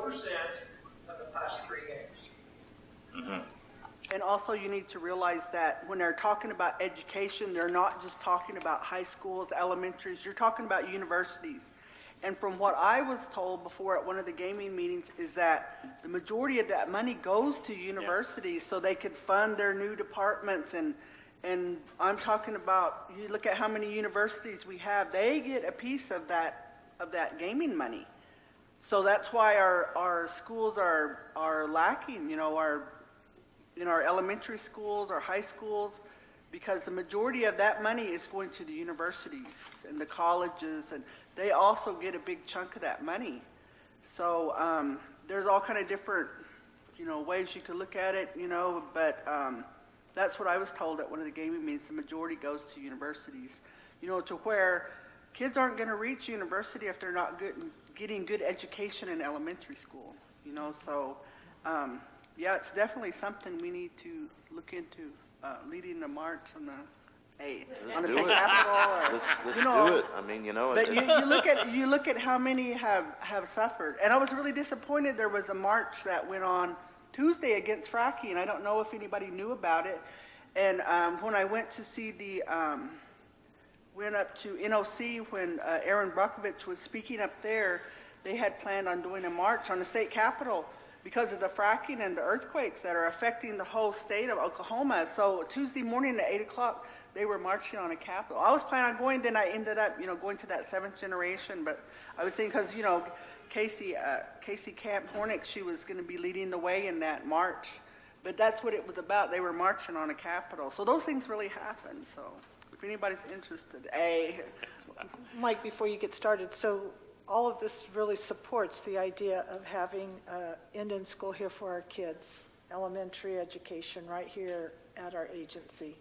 of the past 3 games. Mm-hmm. And also you need to realize that when they're talking about education, they're not just talking about high schools, elementaries, you're talking about universities. And from what I was told before at one of the gaming meetings is that the majority of that money goes to universities so they could fund their new departments. And I'm talking about, you look at how many universities we have, they get a piece of that gaming money. So that's why our schools are lacking, our elementary schools, our high schools, because the majority of that money is going to the universities and the colleges, and they also get a big chunk of that money. So there's all kind of different, ways you could look at it, but that's what I was told at one of the gaming meetings. The majority goes to universities, to where kids aren't going to reach university if they're not getting good education in elementary school, so yeah, it's definitely something we need to look into, leading the march on the state capitol. Let's do it. I mean, But you look at how many have suffered, and I was really disappointed. There was a march that went on Tuesday against fracking. I don't know if anybody knew about it. And when I went to see went up to NOC when Aaron Brockovich was speaking up there, they had planned on doing a march on the state capitol because of the fracking and the earthquakes that are affecting the whole state of Oklahoma. So Tuesday morning at 8 o'clock, they were marching on a capitol. I was planning on going, then I ended up, going to that 7th generation. But I was thinking, because, Casey Camp Hornick, she was going to be leading the way in that march. But that's what it was about. They were marching on a capitol. So those things really happen. So if anybody's interested, Mike, before you get started, so all of this really supports the idea of having Indian school here for our kids, elementary education right here at our agency.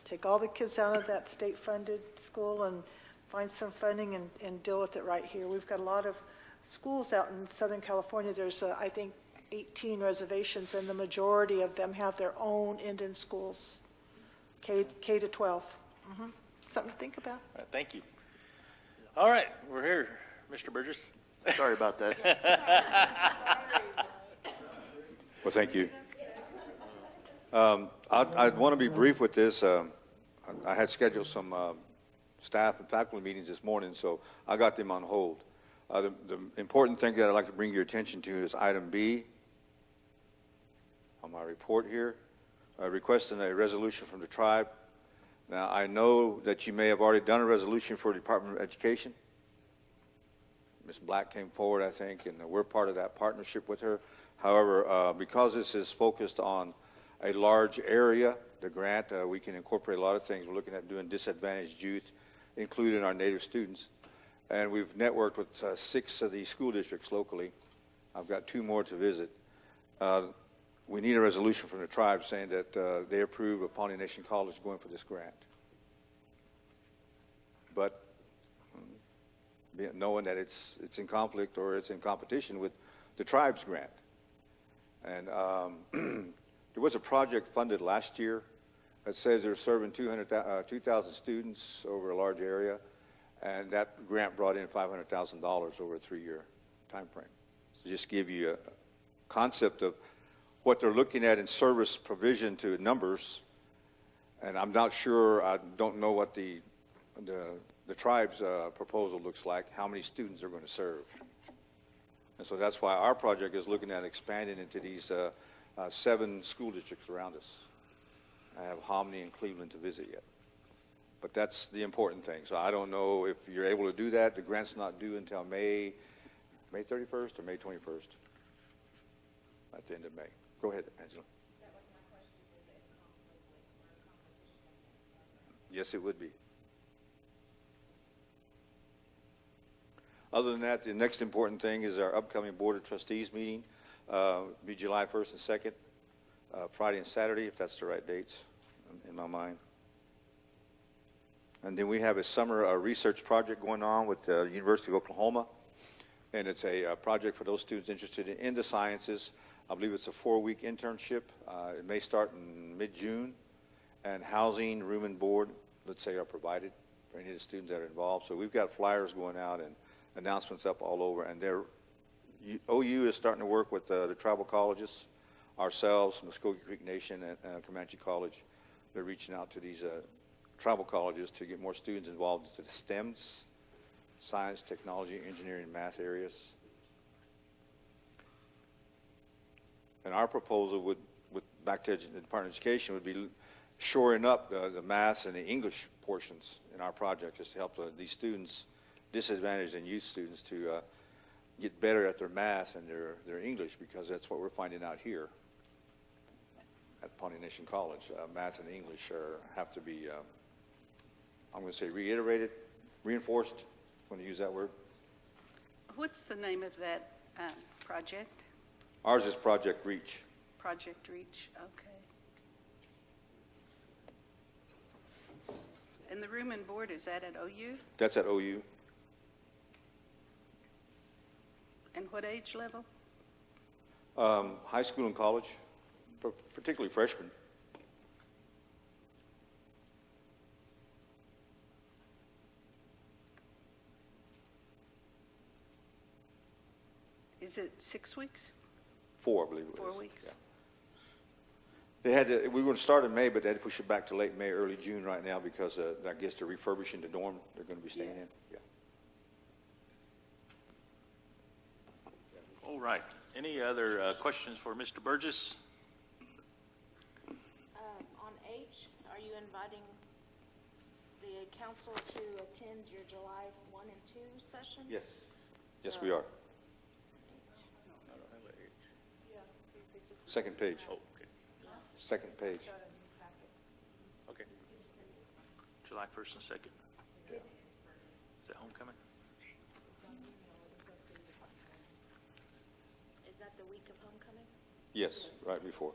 Take all the kids out of that state-funded school and find some funding and deal with it right here. We've got a lot of schools out in Southern California. There's, I think, 18 reservations, and the majority of them have their own Indian schools, K to 12. Mm-hmm. Something to think about. All right, thank you. All right, we're here. Mr. Burgess. Sorry about that. Well, thank you. I want to be brief with this. I had scheduled some staff and faculty meetings this morning, so I got them on hold. The important thing that I'd like to bring your attention to is item B on my report here, requesting a resolution from the tribe. Now, I know that you may have already done a resolution for the Department of Education. Ms. Black came forward, I think, and we're part of that partnership with her. However, because this is focused on a large area, the grant, we can incorporate a lot of things. We're looking at doing disadvantaged youth, including our Native students. And we've networked with 6 of the school districts locally. I've got 2 more to visit. We need a resolution from the tribe saying that they approve of Pawnee Nation College going for this grant. But knowing that it's in conflict or it's in competition with the tribe's grant. And there was a project funded last year that says they're serving 2,000 students over a large area, and that grant brought in $500,000 over a 3-year time frame. So just give you a concept of what they're looking at in service provision to numbers, and I'm not sure, I don't know what the tribe's proposal looks like, how many students are going to serve. And so that's why our project is looking at expanding into these 7 school districts around us. I have Hominy and Cleveland to visit yet. But that's the important thing. So I don't know if you're able to do that. The grant's not due until May 31st or May 21st, at the end of May. Go ahead, Angela. That was my question. Is it conflict with competition? Yes, it would be. Other than that, the next important thing is our upcoming Board of Trustees meeting. Be July 1st and 2nd, Friday and Saturday, if that's the right dates in my mind. And then we have a summer research project going on with the University of Oklahoma, and it's a project for those students interested in the sciences. I believe it's a 4-week internship. It may start in mid-June, and housing, room and board, let's say, are provided for any of the students that are involved. So we've got flyers going out and announcements up all over, and OU is starting to work with the tribal colleges, ourselves, Muskogee Creek Nation, and Comanche College. They're reaching out to these tribal colleges to get more students involved into the STEMs, science, technology, engineering, math areas. And our proposal would, back to the Department of Education, would be shoring up the math and the English portions in our project, just to help these students, disadvantaged and youth students, to get better at their math and their English, because that's what we're finding out here at Pawnee Nation College. Math and English have to be, I'm going to say, reiterated, reinforced, I'm going to use that word. What's the name of that project? Ours is Project Reach. Project Reach, okay. And the room and board, is that at OU? That's at OU. And what age level? High school and college, particularly freshmen. Is it 6 weeks? 4, I believe it was. 4 weeks? Yeah. They had to, we were going to start in May, but they had to push it back to late May, early June right now, because I guess they're refurbishing the dorm they're going to be staying in. Yeah. All right. Any other questions for Mr. Burgess? On H, are you inviting the council to attend your July 1 and 2 session? Yes. Yes, we are. Second page. Oh, okay. Second page. Okay. July 1st and 2nd. Is that homecoming? Is that the week of homecoming? Yes, right before.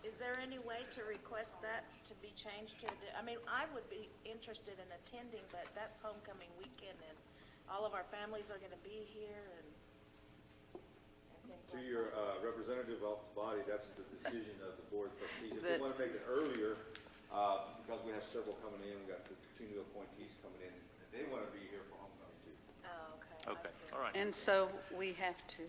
Is there any way to request that to be changed to, I mean, I would be interested in attending, but that's homecoming weekend, and all of our families are gonna be here, and things To like your that. representative of the body, that's the decision of the board of trustees. If they But- want to make it earlier, because we have several coming in, we got 2 new appointees coming in, and they want to be here for homecoming too. Oh, okay. I Okay, see. all right. And so we have to,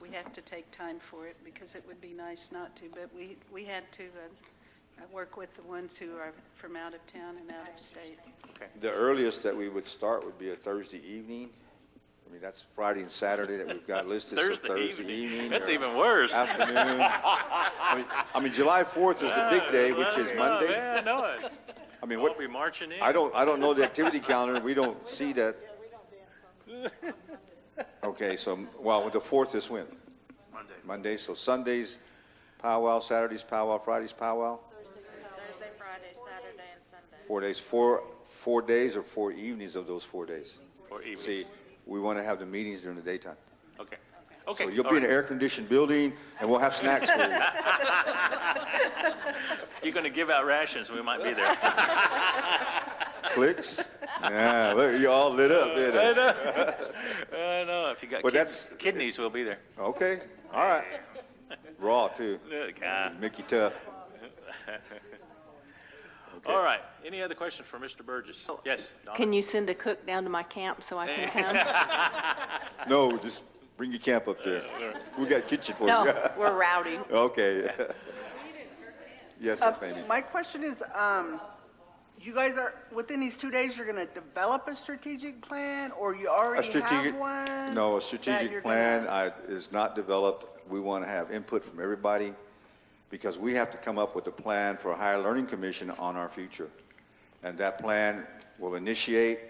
we have to take time for it, because it would be nice not to, but we had to work with the ones who are from out of town and out of state. Okay. The earliest that we would start would be a Thursday evening. I mean, that's Friday and Saturday that we've got listed, so Thursday evening. That's or even worse. Afternoon. I mean, July 4th is the big day, which is Monday. Yeah, I know it. I mean, We'll what, be marching in. I don't know the activity calendar, we don't see that. Okay, so, well, the 4th is when? Monday, so Sundays, powwow, Saturdays, powwow, Fridays, powwow? Thursday, Friday, Saturday, and Sunday. 4 days, four days or 4 evenings of those 4 days? For evenings. See, we want to have the meetings during the daytime. Okay. Okay. So you'll all be in an right. air-conditioned building, and we'll have snacks for you. You're going to give out rations, we might be there. Clicks? Yeah, look, you all lit up, didn't I it? know. I know. If you got But that's- kidneys, we'll be there. Okay, all right. Raw, too. Look, ah. Mickey Tough. All right. Any other questions for Mr. Burgess? Yes, Donna? Can you send a cook down to my camp so I can come? No, just bring your camp up there. We got a kitchen for you. No, we're rowdy. Okay. Yes, maybe. My question is, you guys are, within these 2 days, you're gonna develop a strategic plan, or you A already strategic, have one? no, a that strategic you're plan gonna- is not developed. We want to have input from everybody, because we have to come up with a plan for a higher learning commission on our future. And that plan will initiate,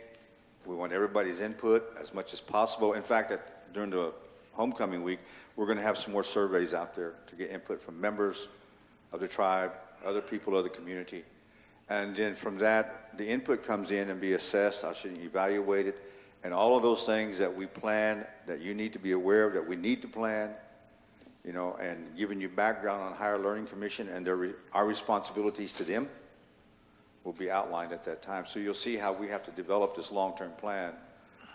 we want everybody's input as much as possible. In fact, during the homecoming week, we're going to have some more surveys out there to get input from members of the tribe, other people of the community. And then from that, the input comes in and be assessed, evaluated, and all of those things that we plan, that you need to be aware of, that we need to plan, you know, and giving you background on higher learning commission and our responsibilities to them will be outlined at that time. So you'll see how we have to develop this long-term plan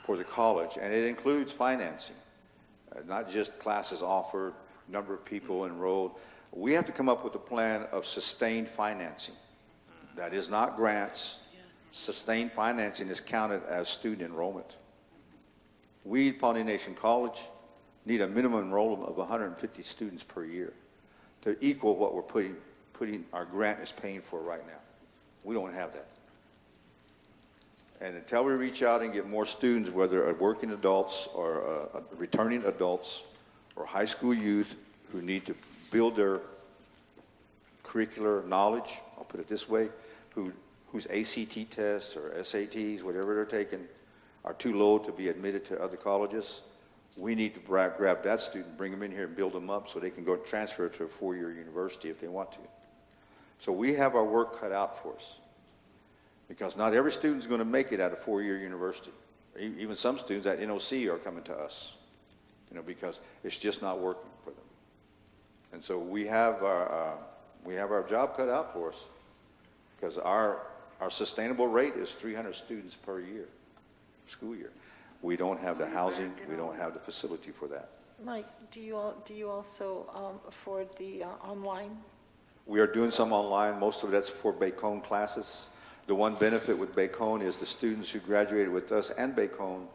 for the college, and it includes financing, not just classes offered, number of people enrolled. We have to come up with a plan of sustained financing. That is not grants. Sustained financing is counted as student enrollment. We, Pawnee Nation College, need a minimum enrollment of 150 students per year to equal what we're putting our grant is paying for right now. We don't have that. And until we reach out and get more students, whether working adults or returning adults or high school youth who need to build their curricular knowledge, I'll put it this way, whose ACT tests or SATs, whatever they're taking, are too low to be admitted to other colleges, we need to grab that student, bring them in here and build them up so they can go transfer to a four-year university if they want to. So we have our work cut out for us, because not every student is going to make it at a four-year university. Even some students at NOC are coming to us, because it's just not working for them. And so we have our job cut out for us, because our sustainable rate is 300 students per year, school year. We don't have the housing, we don't have the facility for that. Mike, do you also afford the online? We are doing some online. Most of that's for Bacone classes. The one benefit with Bacone is the students who graduated with us and Bacone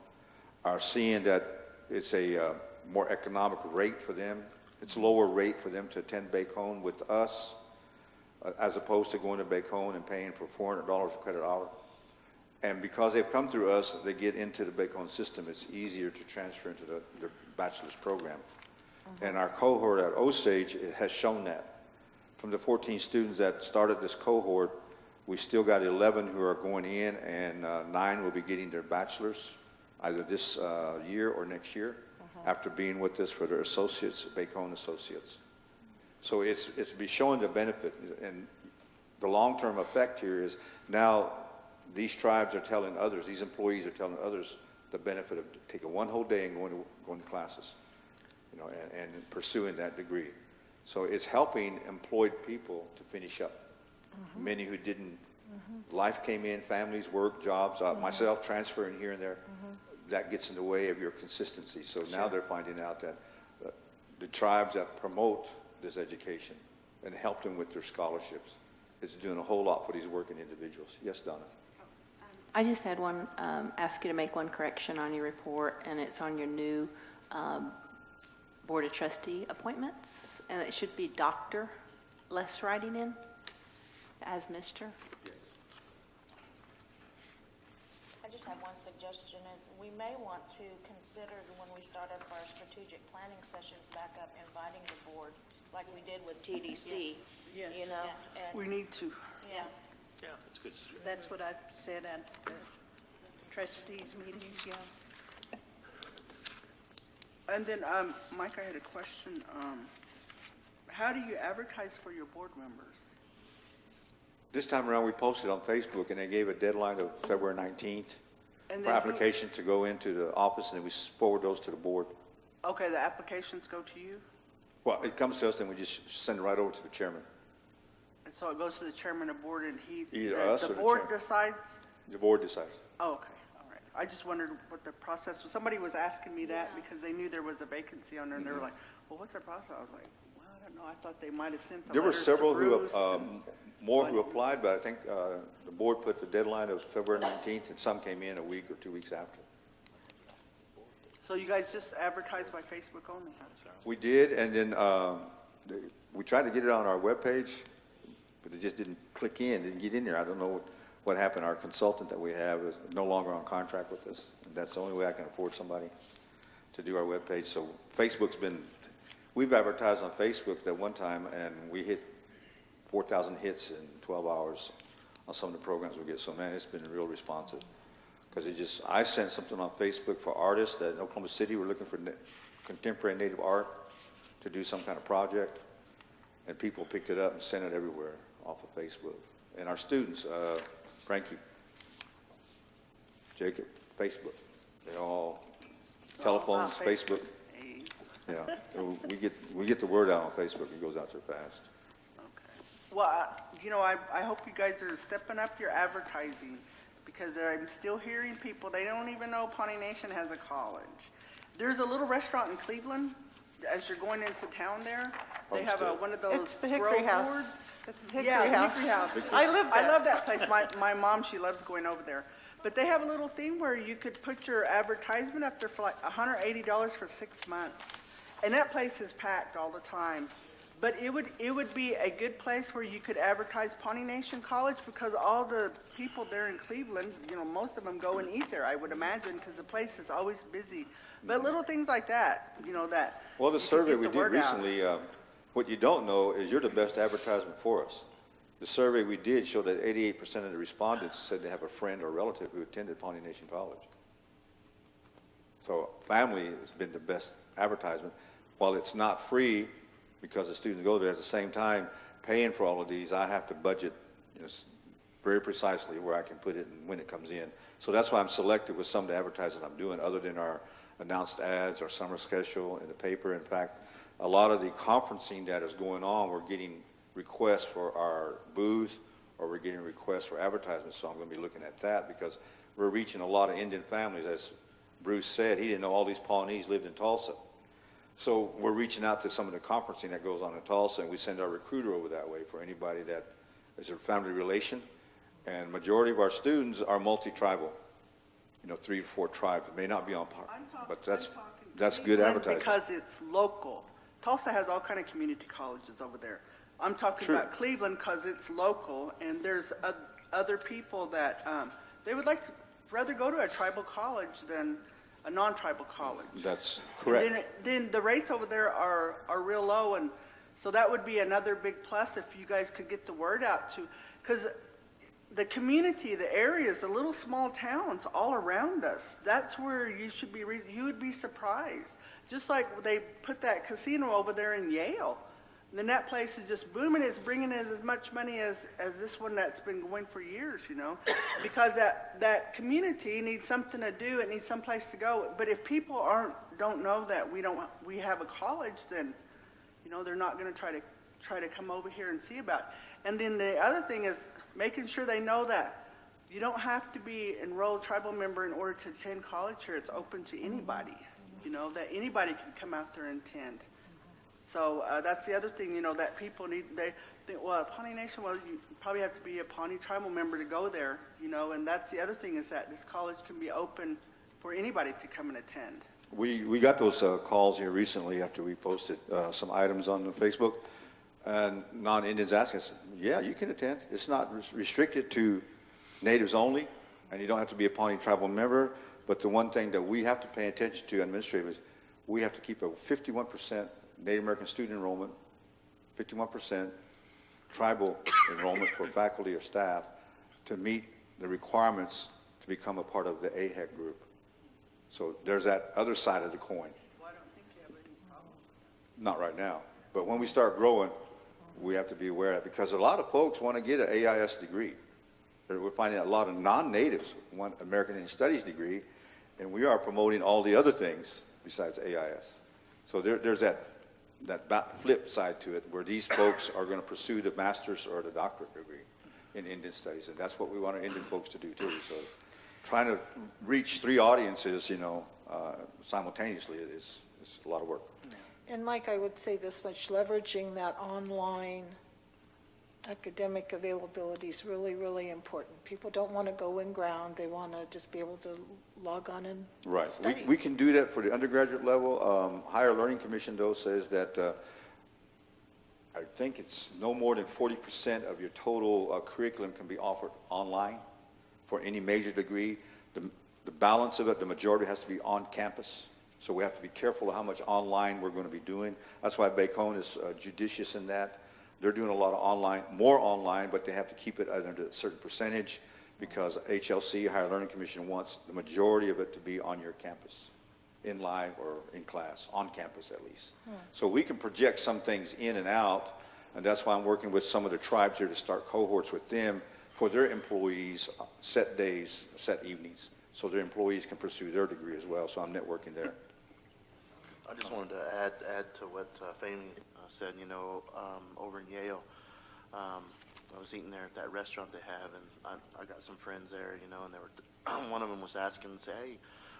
are seeing that it's a more economical rate for them. It's a lower rate for them to attend Bacone with us as opposed to going to Bacone and paying for $400 for credit hour. And because they've come through us, they get into the Bacone system. It's easier to transfer into the bachelor's program. And our cohort at Osage has shown that. From the 14 students that started this cohort, we still got 11 who are going in, and 9 will be getting their bachelor's either this year or next year after being with us for their associates, Bacone associates. So it's be showing the benefit, and the long-term effect here is now these tribes are telling others, these employees are telling others the benefit of taking one whole day and going to classes, and pursuing that degree. So it's helping employed people to finish up. Many who didn't, life came in, families, work, jobs, myself transferring here and there, that gets in the way of your consistency. So now they're finding out that the tribes that promote this education and help them with their scholarships is doing a whole lot for these working individuals. Yes, Donna? I just had one, ask you to make one correction on your report, and it's on your new Board of Trustee appointments, and it should be Dr., less writing in, as Mr. I just have one suggestion, is we may want to consider when we start up our strategic planning sessions back up, inviting the board, like we did with TDC, Yes. and, We need to. yes. Yeah, that's good. That's what I've said at the trustees meetings, yeah. And then, Mike, I had a question. How do you advertise for your board members? This time around, we posted on Facebook, and they gave a deadline of February 19th And for then application to go into the office, and we forward those to the board. Okay, the applications go to you? Well, it comes to us, and we just send it right over to the chairman. And so it goes to the chairman of board, and Either us or the the board chairman. decides? The board decides. Oh, okay, all right. I just wondered what the process was. Somebody was asking me that because they knew there was a vacancy on there, and they were like, well, what's the process? I was like, well, I don't know. I thought they might have sent the There were letters to several who, Bruce and- more who applied, but I think the board put the deadline of February 19th, and some came in a week or 2 weeks after. So you guys just advertise by Facebook only? We did, and then we tried to get it on our webpage, but it just didn't click in, didn't get in there. I don't know what happened. Our consultant that we have is no longer on contract with us. And that's the only way I can afford somebody to do our webpage. So Facebook's we've advertised on Facebook at one time, and we hit 4,000 hits in 12 hours on some of the programs we get. So, man, it's been real responsive. Because I sent something on Facebook for artists that in Oklahoma City were looking for contemporary native art to do some kind of project, and people picked it up and sent it everywhere off of Facebook. And our students, Frankie, Jacob, Facebook, they all, telephones, wow, Facebook. Hey, Yeah, we get the word out on Facebook. It goes out there fast. okay. Well, I hope you guys are stepping up your advertising, because I'm still hearing people, they don't even know Pawnee Nation has a college. There's a little restaurant in Cleveland, as you're going into town there. They have Homestead. one of those It's the Hickory scroll House. boards. It's the Hickory Yeah, the House. Hickory House. I live there. I love that place. My mom, she loves going over there. But they have a little thing where you could put your advertisement up there for like $180 for 6 months. And that place is packed all the time. But it would be a good place where you could advertise Pawnee Nation College, because all the people there in Cleveland, you know, most of them go and eat there, I would imagine, because the place is always busy. But little things like that, you know, that. Well, the you could survey get we the did word out. recently, what you don't know is you're the best advertisement for us. The survey we did showed that 88% of the respondents said they have a friend or relative who attended Pawnee Nation College. So family has been the best advertisement. While it's not free because the students go there, at the same time, paying for all of these, I have to budget, you know, very precisely where I can put it and when it comes in. So that's why I'm selective with some of the advertising I'm doing, other than our announced ads, our summer schedule in the paper. In fact, a lot of the conferencing that is going on, we're getting requests for our booth, or we're getting requests for advertisements, so I'm going to be looking at that, because we're reaching a lot of Indian families. As Bruce said, he didn't know all these Pawnees lived in Tulsa. So we're reaching out to some of the conferencing that goes on in Tulsa, and we send our recruiter over that way for anybody that is a family relation. And majority of our students are multi-tribal, you know, 3 or 4 tribes. It may not be on par, but that's good Cleveland advertising. because it's local. Tulsa has all kind of community colleges over there. I'm talking True. about Cleveland because it's local, and there's other people that they would like to rather go to a tribal college than a non-tribal college. That's And correct. then the rates over there are real low, and so that would be another big plus if you guys could get the word out to, because the community, the areas, the little small towns all around us, that's where you should be, you would be surprised. Just like they put that casino over there in Yale. And then that place is just booming. It's bringing in as much money as this one that's been going for years, you know, because that community needs something to do. It needs some place to go. But if people don't know that we have a college, then, you know, they're not going to try to come over here and see about it. And then the other thing is making sure they know that you don't have to be enrolled tribal member in order to attend college here. It's open to anybody, you know, that anybody can come out there and attend. So that's the other thing, you know, that people need. They think, well, Pawnee Nation, well, you probably have to be a Pawnee tribal member to go there, you know, and that's the other thing, is that this college can be open for anybody to come and attend. We got those calls here recently after we posted some items on the Facebook, and non-Indians asking us, yeah, you can attend. It's not restricted to natives only, and you don't have to be a Pawnee tribal member. But the one thing that we have to pay attention to administrators, we have to keep a 51% Native American student enrollment, 51% tribal enrollment for faculty or staff to meet the requirements to become a part of the AHEC group. So there's that other side of the coin. Well, I don't think you have any problems. Not right now, but when we start growing, we have to be aware of it, because a lot of folks want to get an AIS degree. We're finding a lot of non-natives want American Indian Studies degree, and we are promoting all the other things besides AIS. So there's that flip side to it, where these folks are going to pursue the master's or the doctorate degree in Indian Studies, and that's what we want our Indian folks to do too. So trying to reach 3 audiences, you know, simultaneously is a lot of work. And Mike, I would say this much, leveraging that online academic availability is really, really important. People don't want to go in ground. They want to just be able to log on and Right. study. We can do that for the undergraduate level. Higher Learning Commission, though, says that I think it's no more than 40% of your total curriculum can be offered online for any major degree. The balance of it, the majority has to be on campus. So we have to be careful of how much online we're going to be doing. That's why Bacone is judicious in that. They're doing a lot of online, more online, but they have to keep it under a certain percentage, because HLC, Higher Learning Commission, wants the majority of it to be on your campus, in live or in class, on campus at least. So we can project some things in and out, and that's why I'm working with some of the tribes here to start cohorts with them for their employees, set days, set evenings, so their employees can pursue their degree as well. So I'm networking there. I just wanted to add to what Fahmy said, you know, over in Yale, I was eating there at that restaurant they have, and I got some friends there, you know, and they were, one of them was asking, say, hey,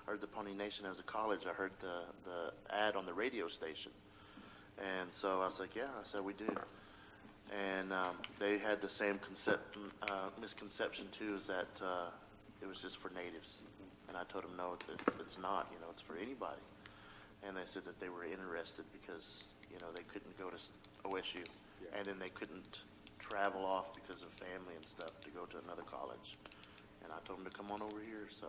I heard the Pawnee Nation has a college. I heard the ad on the radio station. And so I was like, yeah, I said, we do. And they had the same misconception too, is that it was just for natives. And I told them, no, it's not, you know, it's for anybody. And they said that they were interested because, you know, they couldn't go to OSU. And then they couldn't travel off because of family and stuff to go to another college. And I told them to come on over here, so.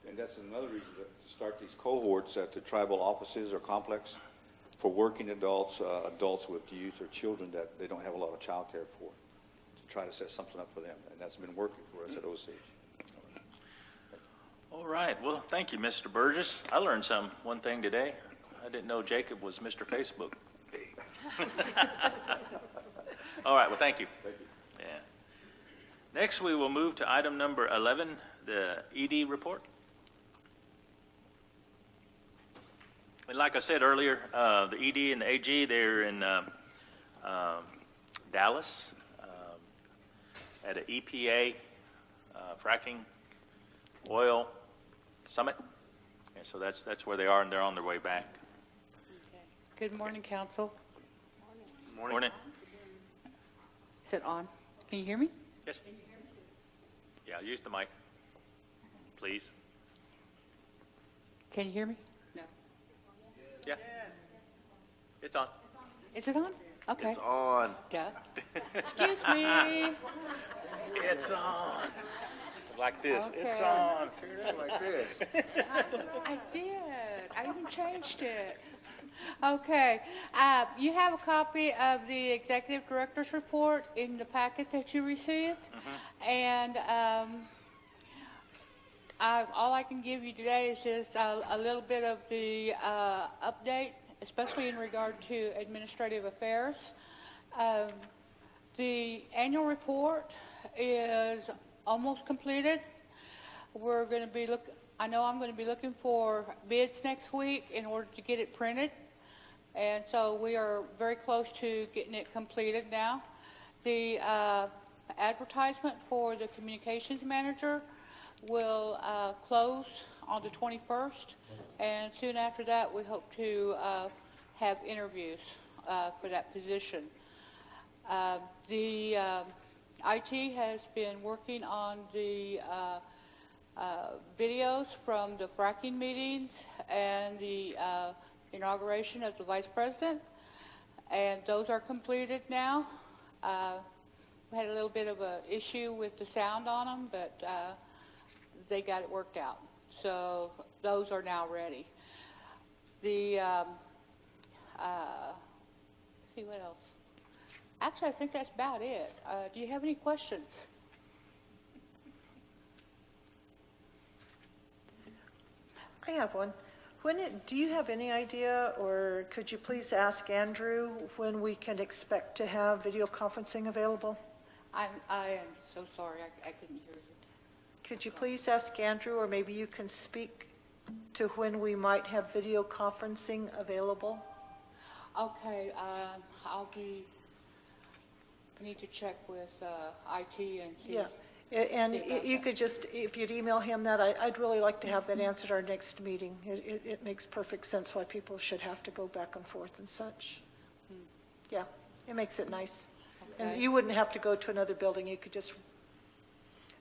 And that's another reason to start these cohorts at the tribal offices or complex for working adults, adults with youth or children that they don't have a lot of child care for, to try to set something up for them. And that's been working for us at Osage. All right, well, thank you, Mr. Burgess. I learned one thing today. I didn't know Jacob was Mr. Facebook. All right, well, thank you. Thank you. Yeah. Next, we will move to item number 11, the ED report. And like I said earlier, the ED and the AG, they're in Dallas at an EPA fracking oil summit. And so that's where they are, and they're on their way back. Good morning, council. Morning. Is it on? Can you hear me? Yes. Yeah, use the mic, please. Can you hear me? No. Yeah. It's on. Is it on? Okay. It's on. Duh. Excuse me. It's on. Like this. It's Okay. on. Turn it like this. I did. I even changed it. Okay. You have a copy of the executive director's report in the packet that you received. And all I can give you today is just a little bit of the update, especially in regard to administrative affairs. The annual report is almost completed. We're going to be I know I'm going to be looking for bids next week in order to get it printed. And so we are very close to getting it completed now. The advertisement for the communications manager will close on the 21st. And soon after that, we hope to have interviews for that position. The IT has been working on the videos from the fracking meetings and the inauguration of the vice president, and those are completed now. We had a little bit of an issue with the sound on them, but they got it worked out. So those are now ready. The, let's see what else. Actually, I think that's about it. Do you have any questions? I have one. Do you have any idea, or could you please ask Andrew when we can expect to have video conferencing available? I am so sorry, I couldn't hear you. Could you please ask Andrew, or maybe you can speak to when we might have video conferencing available? Okay, I need to check with IT and see. Yeah, and see about you that. could just, if you'd email him that, I'd really like to have that answered at our next meeting. It makes perfect sense why people should have to go back and forth and such. Yeah, it makes it nice. And Okay. you wouldn't have to go to another building, you could just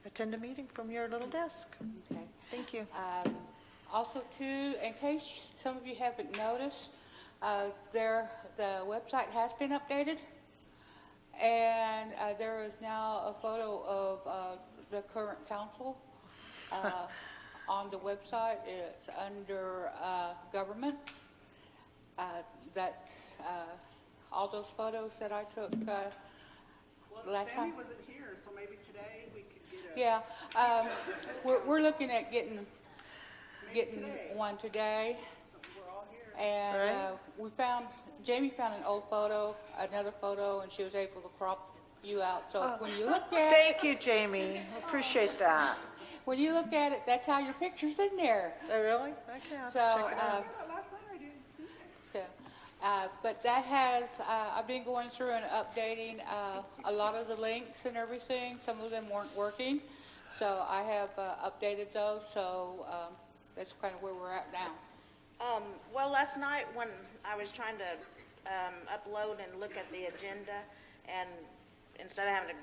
attend a meeting from your little desk. Okay. Thank you. Also, too, in case some of you haven't noticed, the website has been updated, and there is now a photo of the current council on the website. It's under government. That's all those photos that I took last time. Sammy wasn't here, so maybe today we could get a. Yeah, we're looking at getting today. one today. We're all here. And Jamie found an old photo, another photo, and she was able to crop you out. So when you look at Thank you, Jamie. Appreciate that. it, that's how your picture's in there. Oh, really? Okay. I'll So, check it out. Last night I didn't see it. So, But that has, I've been going through and updating a lot of the links and everything. Some of them weren't working, so I have updated those, so that's kind of where we're at now. Well, last night when I was trying to upload and look at the agenda, and instead of having to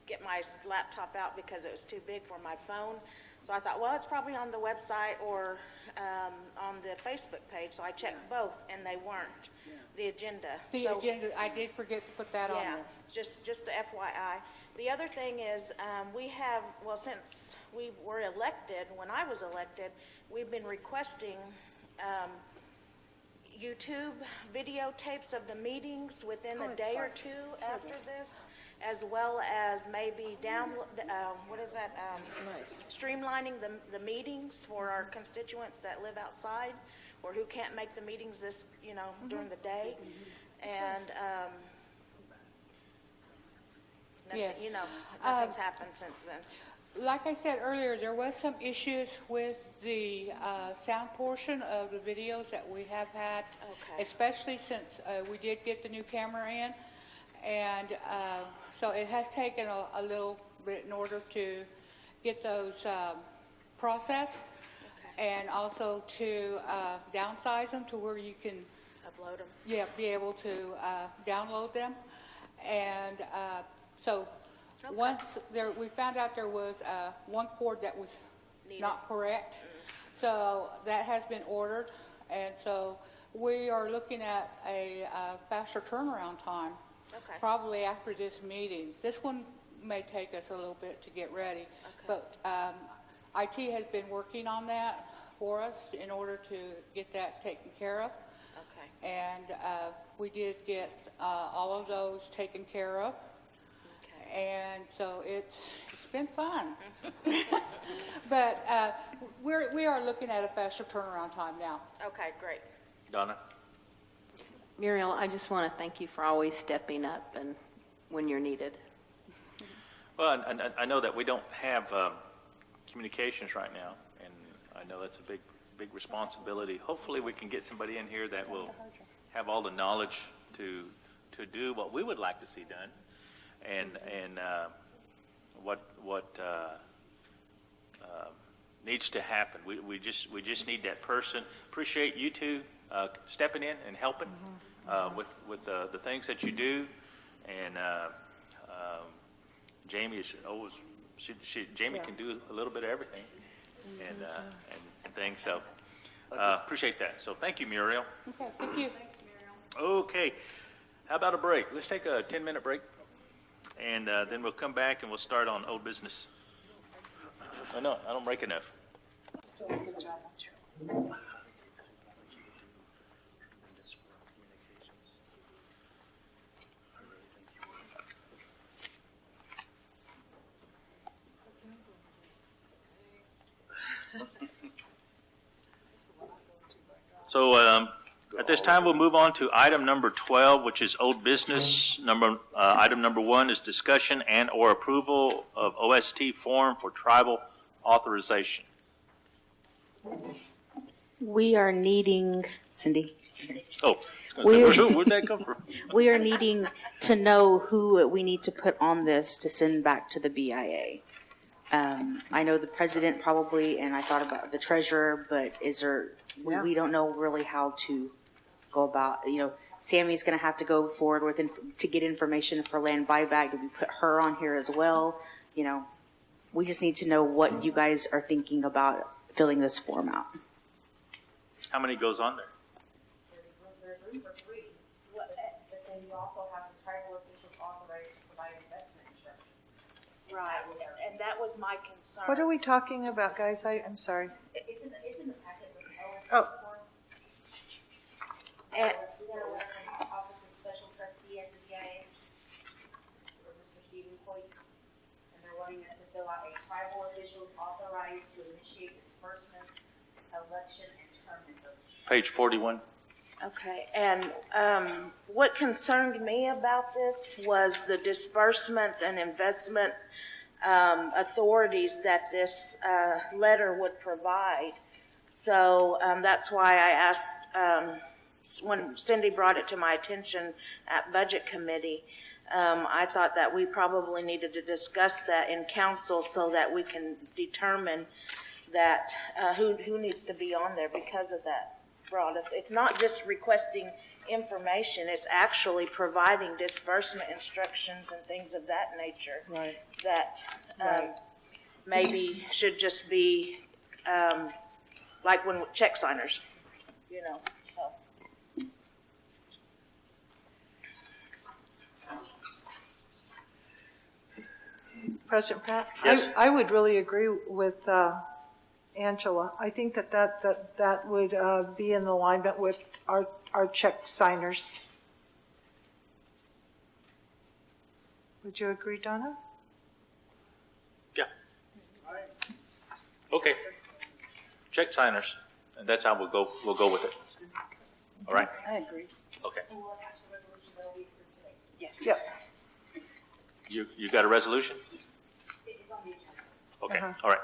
get my laptop out because it was too big for my phone, so I thought, well, it's probably on the website or on the Facebook page, so I checked both, and they weren't, the agenda. The So- agenda, I did forget to put that on Yeah, there. just the FYI. The other thing is, we have, well, since we were elected, when I was elected, we've been requesting YouTube videotapes of the meetings within a day or two after this, as well as maybe download, what is that? Streamlining the meetings for our constituents that live outside or who can't make the meetings this, during the day. And, Yes. nothing's happened since then. Like I said earlier, there was some issues with the sound portion of the videos that we have had, Okay. especially since we did get the new camera in. And so it has taken a little bit in order to get those processed, and also to downsize them to where you can Upload them. be able to download them. And so Okay. once we found out there was one cord that was not correct. So that has been ordered. And so we are looking at a faster turnaround time. Okay. Probably after this meeting. This one may take us a little bit to get ready. But IT has been working on that for us in order to get that taken care of. Okay. And we did get all of those taken care of. Okay. And so it's been fun. But we are looking at a faster turnaround time now. Okay, great. Donna? Muriel, I just want to thank you for always stepping up and when you're needed. Well, and I know that we don't have communications right now, and I know that's a big responsibility. Hopefully, we can get somebody in here that will have all the knowledge to do what we would like to see done, and what needs to happen. We just need that person. Appreciate you two stepping in and helping with the things that you do, and Jamie is always Jamie can do a little bit of everything, and things. So appreciate that. So thank you, Muriel. Okay, thank you. Okay, how about a break? Let's take a 10-minute break, and then we'll come back and we'll start on old business. Oh, no, I don't break enough. So at this time, we'll move on to item number 12, which is old business. Item number 1 is discussion and/or approval of OST form for tribal authorization. We are needing, Cindy, Oh, I was gonna say, where'd that come from? we are needing to know who we need to put on this to send back to the BIA. I know the president probably, and I thought about the treasurer, but we don't know really how to go about, Sammy's going to have to go forward to get information for land buyback. Do we put her on here as well? We just need to know what you guys are thinking about filling this form out. How many goes on there? There's room for 3, but then you also have the tribal officials authorized to provide investment instruction. Right, and that was my concern. What are we talking about, guys? I'm sorry. It's in the packet with the OSC Oh. form. And- We got a lesson, Office of Special Trustee at the BIA, or Mr. Stephen Coit, and they're wanting us to fill out a tribal officials authorized to initiate disbursement, election, and term information. Page 41. Okay, and what concerned me about this was the disbursements and investment authorities that this letter would provide. So that's why I asked when Cindy brought it to my attention at Budget Committee, I thought that we probably needed to discuss that in council so that we can determine that, who needs to be on there because of that fraud. It's not just requesting information, it's actually providing disbursement instructions and things of that nature. Right. That, Right. maybe should just be, like when check signers, so. President Pratt? Yes. I would really agree with Angela. I think that would be in alignment with our check signers. Would you agree, Donna? Yeah. Okay. Check signers, and that's how we'll go with it. All right? I agree. Okay. And we'll attach the resolution that we approved today. Yes. Yep. You got a resolution? It's on the agenda. Okay, Uh-huh. all right.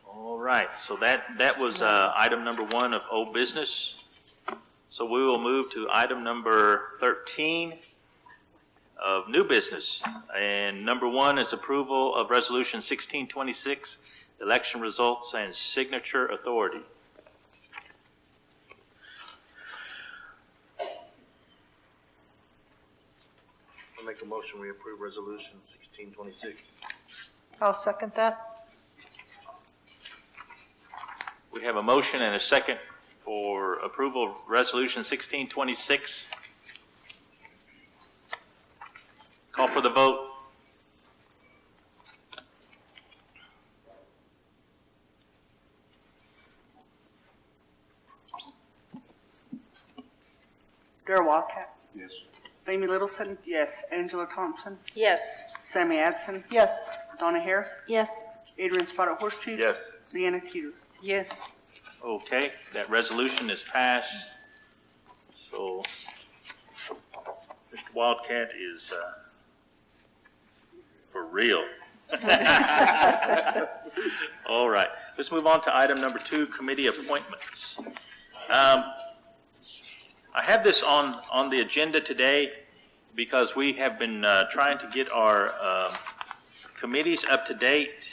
All right, so that was item number 1 of old business. So we will move to item number 13 of new business. And number 1 is approval of Resolution 1626, election results and signature authority. I'll make a motion, we approve resolution 1626. I'll second that. We have a motion and a second for approval of Resolution 1626. Call for the vote. Darrell Wildcat, Yes. Amy Littleson, yes. Angela Thompson, Yes. Sammy Adson, Yes. Donna Hare, Yes. Adrian Spotted Horseshoe. Yes. Leanna Teeter. Yes. Okay, that resolution is passed. So, Mr. Wildcat is for real. All right, let's move on to item number 2, committee appointments. I have this on the agenda today because we have been trying to get our committees up to date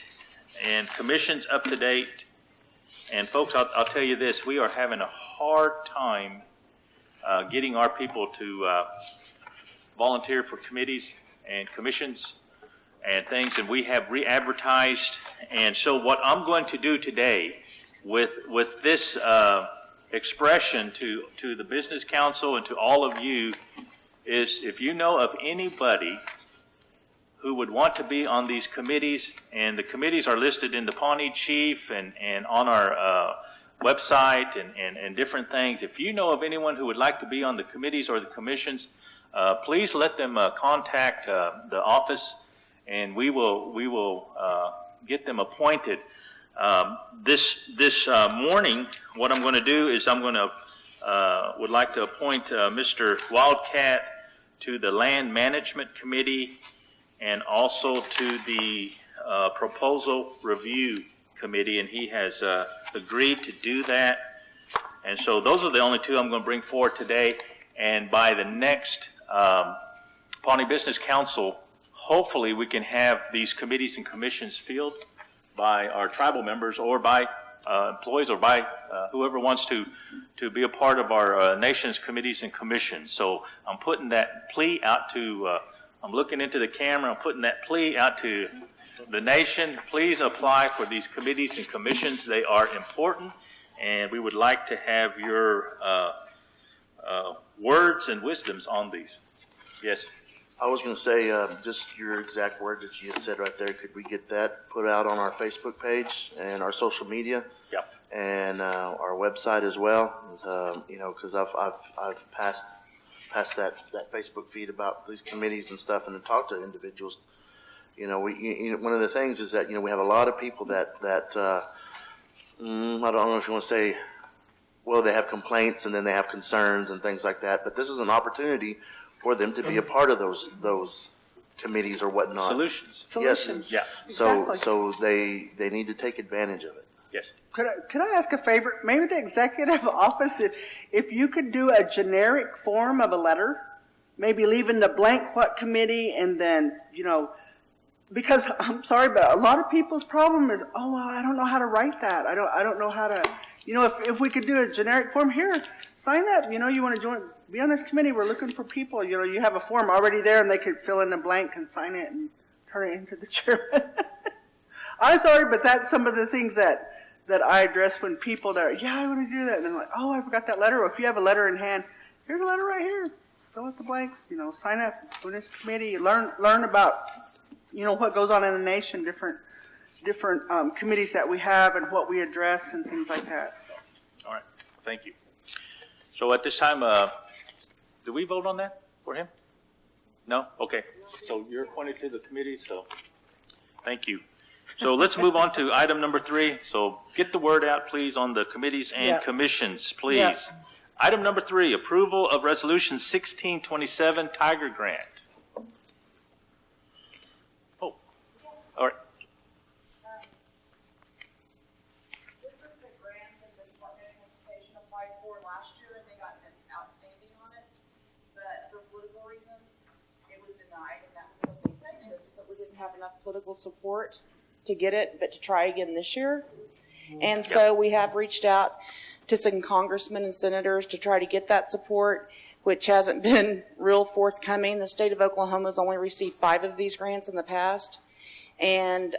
and commissions up to date. And folks, I'll tell you this, we are having a hard time getting our people to volunteer for committees and commissions and things, and we have re-advertised. And so what I'm going to do today with this expression to the Business Council and to all of you is, if you know of anybody who would want to be on these committees, and the committees are listed in the Pawnee Chief and on our website and different things. If you know of anyone who would like to be on the committees or the commissions, please let them contact the office, and we will get them appointed. This morning, what I'm going to do is would like to appoint Mr. Wildcat to the Land Management Committee and also to the Proposal Review Committee, and he has agreed to do that. And so those are the only 2 I'm going to bring forward today. And by the next Pawnee Business Council, hopefully we can have these committees and commissions filled by our tribal members or by employees or by whoever wants to be a part of our nation's committees and commissions. So I'm putting that plea out to, I'm looking into the camera, I'm putting that plea out to the nation. Please apply for these committees and commissions. They are important, and we would like to have your words and wisdoms on these. Yes? I was going to say, just your exact words that you had said right there, could we get that put out on our Facebook page and our social media? Yep. And our website as well, because I've passed that Facebook feed about these committees and stuff, and to talk to individuals. One of the things is that we have a lot of people that I don't know if you want to say, well, they have complaints and then they have concerns and things like that. But this is an opportunity for them to be a part of those committees or whatnot. Solutions. Solutions. Yes. Yeah. So Exactly. so they need to take advantage of it. Yes. Could I ask a favor? Maybe the executive office, if you could do a generic form of a letter, maybe leaving the blank what committee and then, because I'm sorry, but a lot of people's problem is, oh, well, I don't know how to write that. I don't know how to, if we could do a generic form here, sign up, you want to join, be on this committee, we're looking for people, you have a form already there and they could fill in the blank and sign it and turn it into the chairman. I'm sorry, but that's some of the things that I address when people that are, yeah, I want to do that. And I'm like, oh, I forgot that letter. Or if you have a letter in hand, here's a letter right here. Fill out the blanks, sign up, join this committee, learn about, what goes on in the nation, different committees that we have and what we address and things like that. So. All right, thank you. So at this time, do we vote on that for him? No? Okay. So you're appointed to the committee, so thank you. So let's move on to item number 3. So get the word out, please, on the committees and commissions, please. Yeah. Item number 3, approval of resolution 1627, Tiger Grant. Oh, all right. This is the grant that the Department of Transportation applied for last year, and they got an outstanding on it. But for political reasons, it was denied, and that was what they said to us, is that we didn't have enough political support to get it, but to try again this year. And so we have reached out to some congressmen and senators to try to get that support, which hasn't been real forthcoming. The state of Oklahoma has only received 5 of these grants in the past. And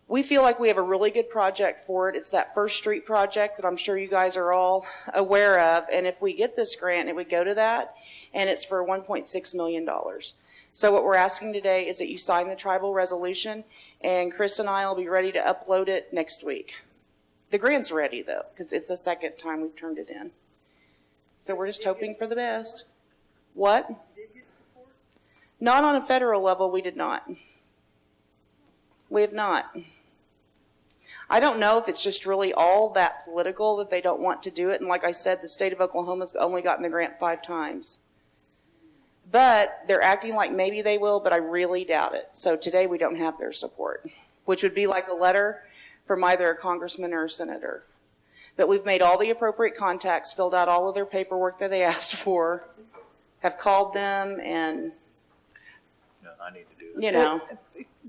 we feel like we have a really good project for it. It's that First Street project that I'm sure you guys are all aware of. And if we get this grant, it would go to that. And it's for $1.6 million. So what we're asking today is that you sign the tribal resolution, and Chris and I will be ready to upload it next week. The grant's ready, though, because it's the second time we've turned it in. So we're just hoping for the best. What? Not on a federal level, we did not. We have not. I don't know if it's just really all that political that they don't want to do it. And like I said, the state of Oklahoma's only gotten the grant 5 times. But they're acting like maybe they will, but I really doubt it. So today we don't have their support, which would be like a letter from either a congressman or a senator. But we've made all the appropriate contacts, filled out all of their paperwork that they asked for, have called them, and, No, I need to do that.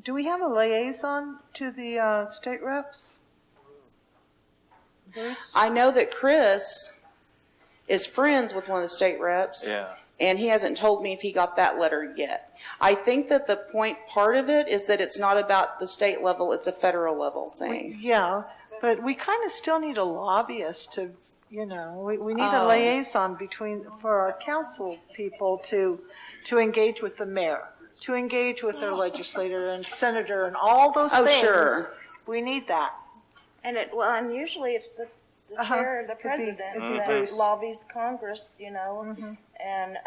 Do we have a liaison to the state reps? Bruce? I know that Chris is friends with one of the state reps. Yeah. And he hasn't told me if he got that letter yet. I think that the part of it is that it's not about the state level, it's a federal level thing. Yeah, but we kind of still need a lobbyist to, we need a liaison for our council people to engage with the mayor, to engage with their legislator and senator and all those things. Sure. We need that. And usually it's the chair or the president it'd be that Bruce. lobbies Congress, and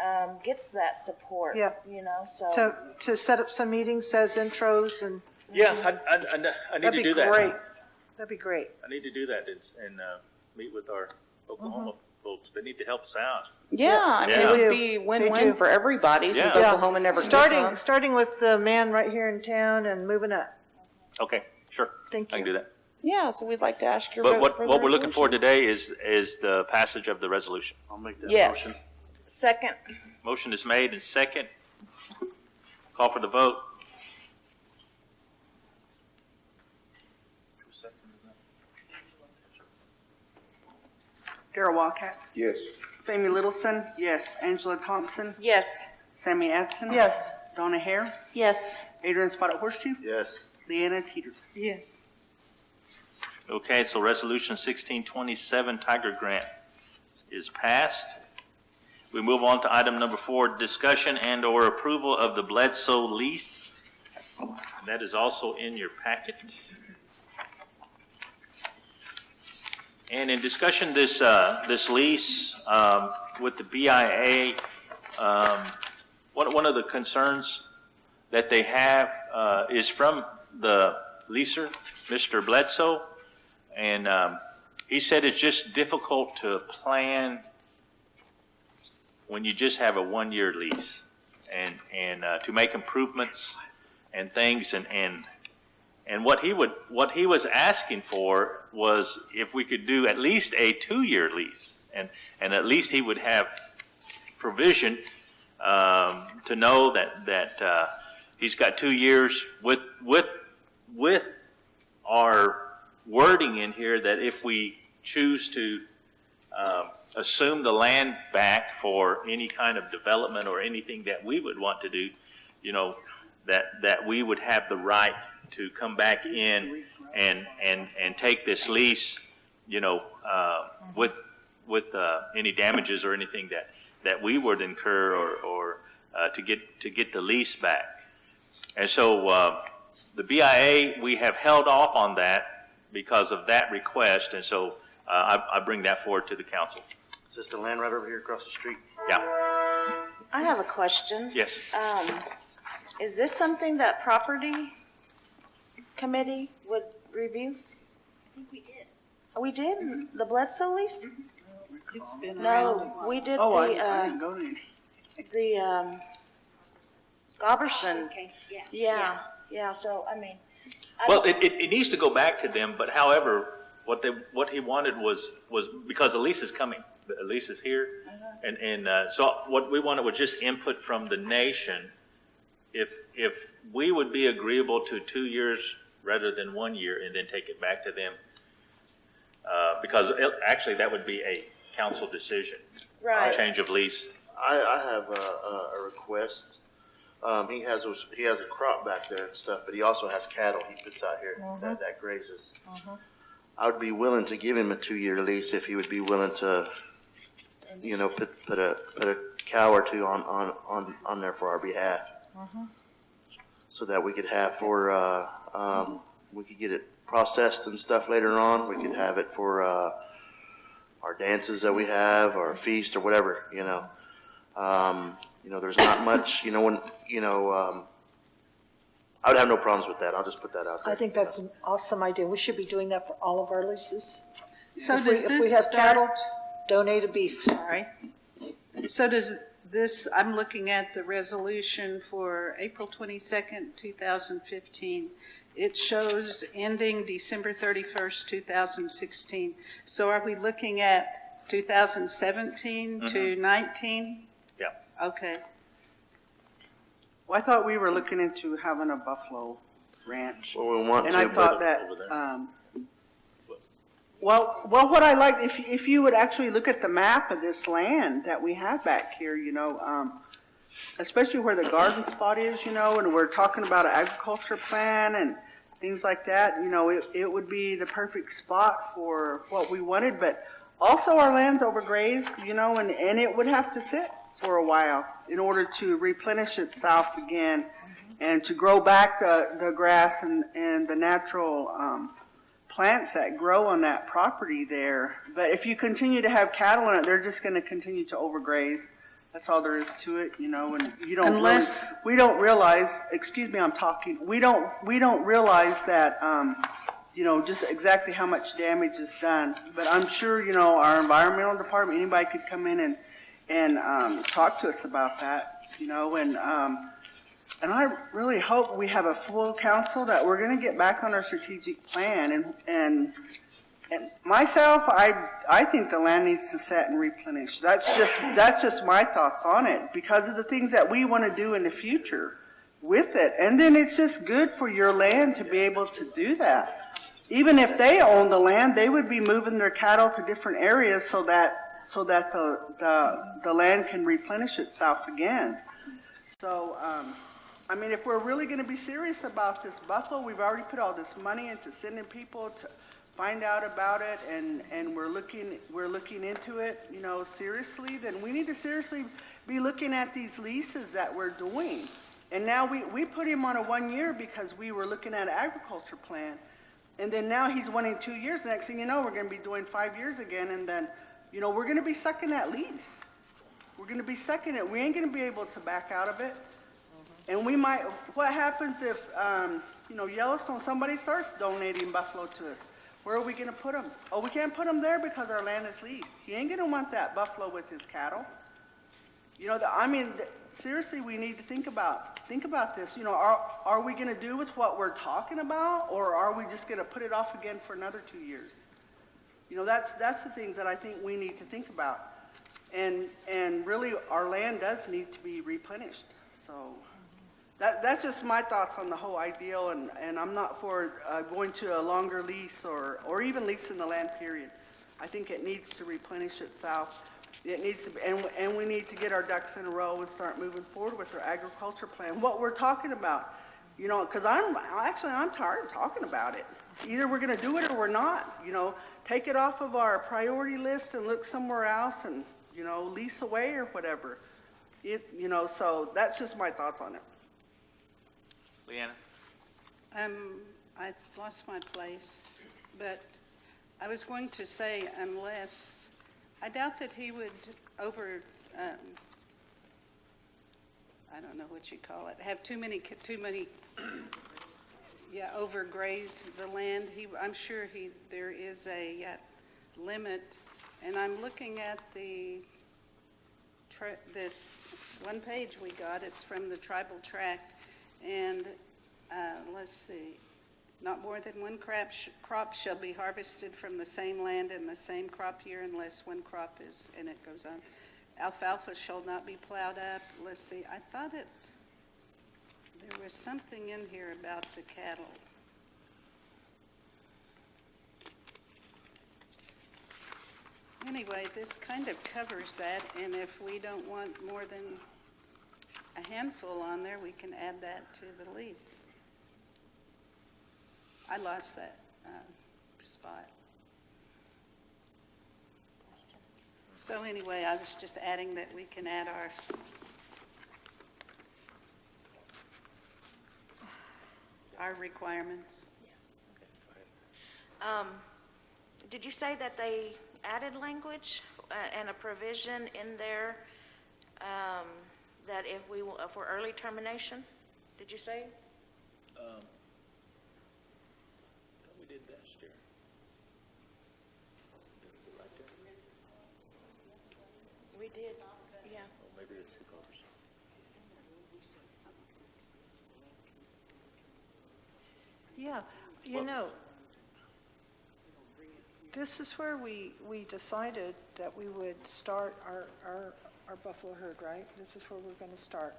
gets that support, Yeah. so. To set up some meetings, says intros, and Yeah, I need that'd to be do that. great. That'd be great. I need to do that and meet with our Oklahoma folks. They need to help us out. Yeah, I mean, Yeah. it would They be do. win-win for everybody since Yeah. Oklahoma never gets them. Starting with the man right here in town and moving up. Okay, sure. Thank I can you. do that. Yeah, so we'd like to ask your But vote for the what we're looking for resolution. today is the passage of the resolution. I'll make that motion. Yes. Second. Motion is made and second. Call for the vote. Darrell Walcott, Yes. Family Littleson, yes. Angela Thompson, Yes. Sammy Edson. Yes. Donna Hare, Yes. Adrian Spotted Horseshoe, Yes. Leanna Teeter. Yes. Okay, so resolution 1627, Tiger Grant, is passed. We move on to item number 4, discussion and/or approval of the Bledsoe lease. That is also in your packet. And in discussion, this lease with the BIA, one of the concerns that they have is from the leaser, Mr. Bledsoe, and he said it's just difficult to plan when you just have a one-year lease, and to make improvements and things, and what he was asking for was if we could do at least a 2-year lease, and at least he would have provision to know that he's got 2 years with our wording in here that if we choose to assume the land back for any kind of development or anything that we would want to do, that we would have the right to come back in and take this lease, with any damages or anything that we would incur or to get the lease back. And so the BIA, we have held off on that because of that request, and so I bring that forward to the council. Is this the land right over here across the street? Yeah. I have a question. Yes. Is this something that property committee would review? I think we did. Oh, we did? The Bledsoe lease? It's been around. No, we did Oh, I didn't go to any. the Goberson. Okay, Yeah, so, I mean. I Well, don't- it needs to go back to them, but however, what he wanted was because the lease is coming, the lease is here, and so what we wanted was just input from the nation. If we would be agreeable to 2 years rather than 1 year, and then take it back to them, because actually that would be a council decision, Right. change of lease. I have a request. He has a crop back there and stuff, but he also has cattle he puts out here that grazes. I would be willing to give him a 2-year lease if he would be willing to, put a cow or two on there for our behalf, so that we could have we could get it processed and stuff later on. We could have it for our dances that we have, or a feast, or whatever. There's not much. I would have no problems with that. I'll just put that out there. I think that's an awesome idea. We should be doing that for all of our leases. So If we- does If we this have cattle, start, donate a beef. sorry. So does this, I'm looking at the resolution for April 22nd, 2015. It shows ending December 31st, 2016. So are we looking at 2017 to 19? Yeah. Okay. Well, I thought we were looking into having a buffalo ranch. Well, we want And to, I thought but that, over there. well, what I like, if you would actually look at the map of this land that we have back here, especially where the garden spot is, and we're talking about an agriculture plan and things like that, it would be the perfect spot for what we wanted, but also our land's overgrazed, and it would have to sit for a while in order to replenish itself again and to grow back the grass and the natural plants that grow on that property there. But if you continue to have cattle in it, they're just going to continue to overgraze. That's all there is to it, and you don't Unless- we don't realize, excuse me, I'm talking, we don't realize that, just exactly how much damage is done. But I'm sure, our environmental department, anybody could come in and talk to us about that, and I really hope we have a full council that we're going to get back on our strategic plan. And myself, I think the land needs to set and replenish. That's just my thoughts on it because of the things that we want to do in the future with it. And then it's just good for your land to be able to do that. Even if they own the land, they would be moving their cattle to different areas so that the land can replenish itself again. So, if we're really going to be serious about this buffalo, we've already put all this money into sending people to find out about it, and we're looking into it, seriously, then we need to seriously be looking at these leases that we're doing. And now we put him on a 1 year because we were looking at an agriculture plan. And then now he's wanting 2 years. The next thing you know, we're going to be doing 5 years again, and then, we're going to be sucking that lease. We're going to be sucking it. We ain't going to be able to back out of it. And we might, what happens if, Yellowstone, somebody starts donating buffalo to us? Where are we going to put them? Oh, we can't put them there because our land is leased. He ain't going to want that buffalo with his cattle. You know, seriously, we need to think about this. You know, are we gonna do with what we're talking about, or are we just gonna put it off again for another 2 years? You know, that's the things that I think we need to think about. And really, our land does need to be replenished, so. That's just my thoughts on the whole ideal, and I'm not for going to a longer lease or even leasing the land, period. I think it needs to replenish itself. It needs to, and we need to get our ducks in a row and start moving forward with our agriculture plan. What we're talking about, you know, because I'm tired of talking about it. Either we're going to do it or we're not. You know, take it off of our priority list and look somewhere else and, you know, lease away or whatever. You know, so that's just my thoughts on it. Leanna? I lost my place, but I was going to say unless, I doubt that he would I don't know what you call it, have too many, overgraze the land. I'm sure there is a limit, and I'm looking at this one page we got, it's from the tribal tract. And let's see, not more than one crop shall be harvested from the same land in the same crop year unless one crop is, and it goes on. Alfalfa shall not be plowed up. Let's see, I thought there was something in here about the cattle. Anyway, this kind of covers that, and if we don't want more than a handful on there, we can add that to the lease. I lost that spot. So anyway, I was just adding that we can add our requirements. Did you say that they added language and a provision in there that if for early termination? Did you say? We did last year. We did, yeah. Maybe it's the conversation. Yeah, you know, this is where we decided that we would start our buffalo herd, right? This is where we're going to start.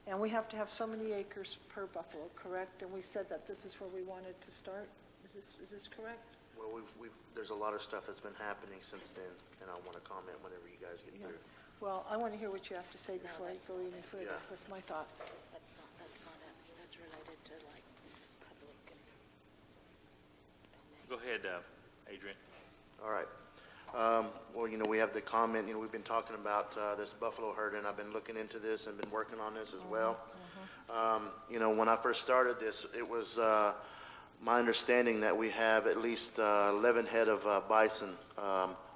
And we have to have so many acres per buffalo, correct? And we said that this is where we wanted to start. Is this correct? Well, there's a lot of stuff that's been happening since then, and I want to comment whenever you guys get through. Well, I want to hear what you have to say before I go any further with my thoughts. That's related to like public and. Go ahead, Adrian. All right. Well, you know, we have the comment, you know, we've been talking about this buffalo herd, and I've been looking into this and been working on this as well. You know, when I first started this, it was my understanding that we have at least 11 head of bison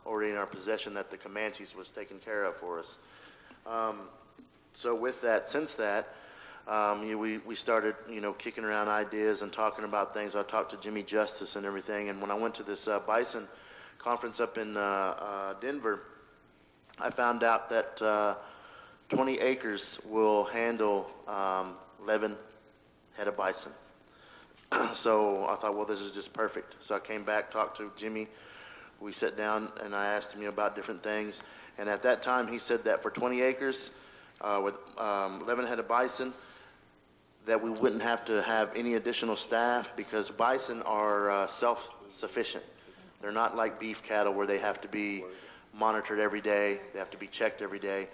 already in our possession that the Comanches was taking care of for us. So with that, since that, we started, you know, kicking around ideas and talking about things. I talked to Jimmy Justice and everything, and when I went to this bison conference up in Denver, I found out that 20 acres will handle 11 head of bison. So I thought, well, this is just perfect. So I came back, talked to Jimmy. We sat down, and I asked him, you know, about different things. And at that time, he said that for 20 acres with 11 head of bison, that we wouldn't have to have any additional staff because bison are self-sufficient. They're not like beef cattle where they have to be monitored every day. They have to be checked every day.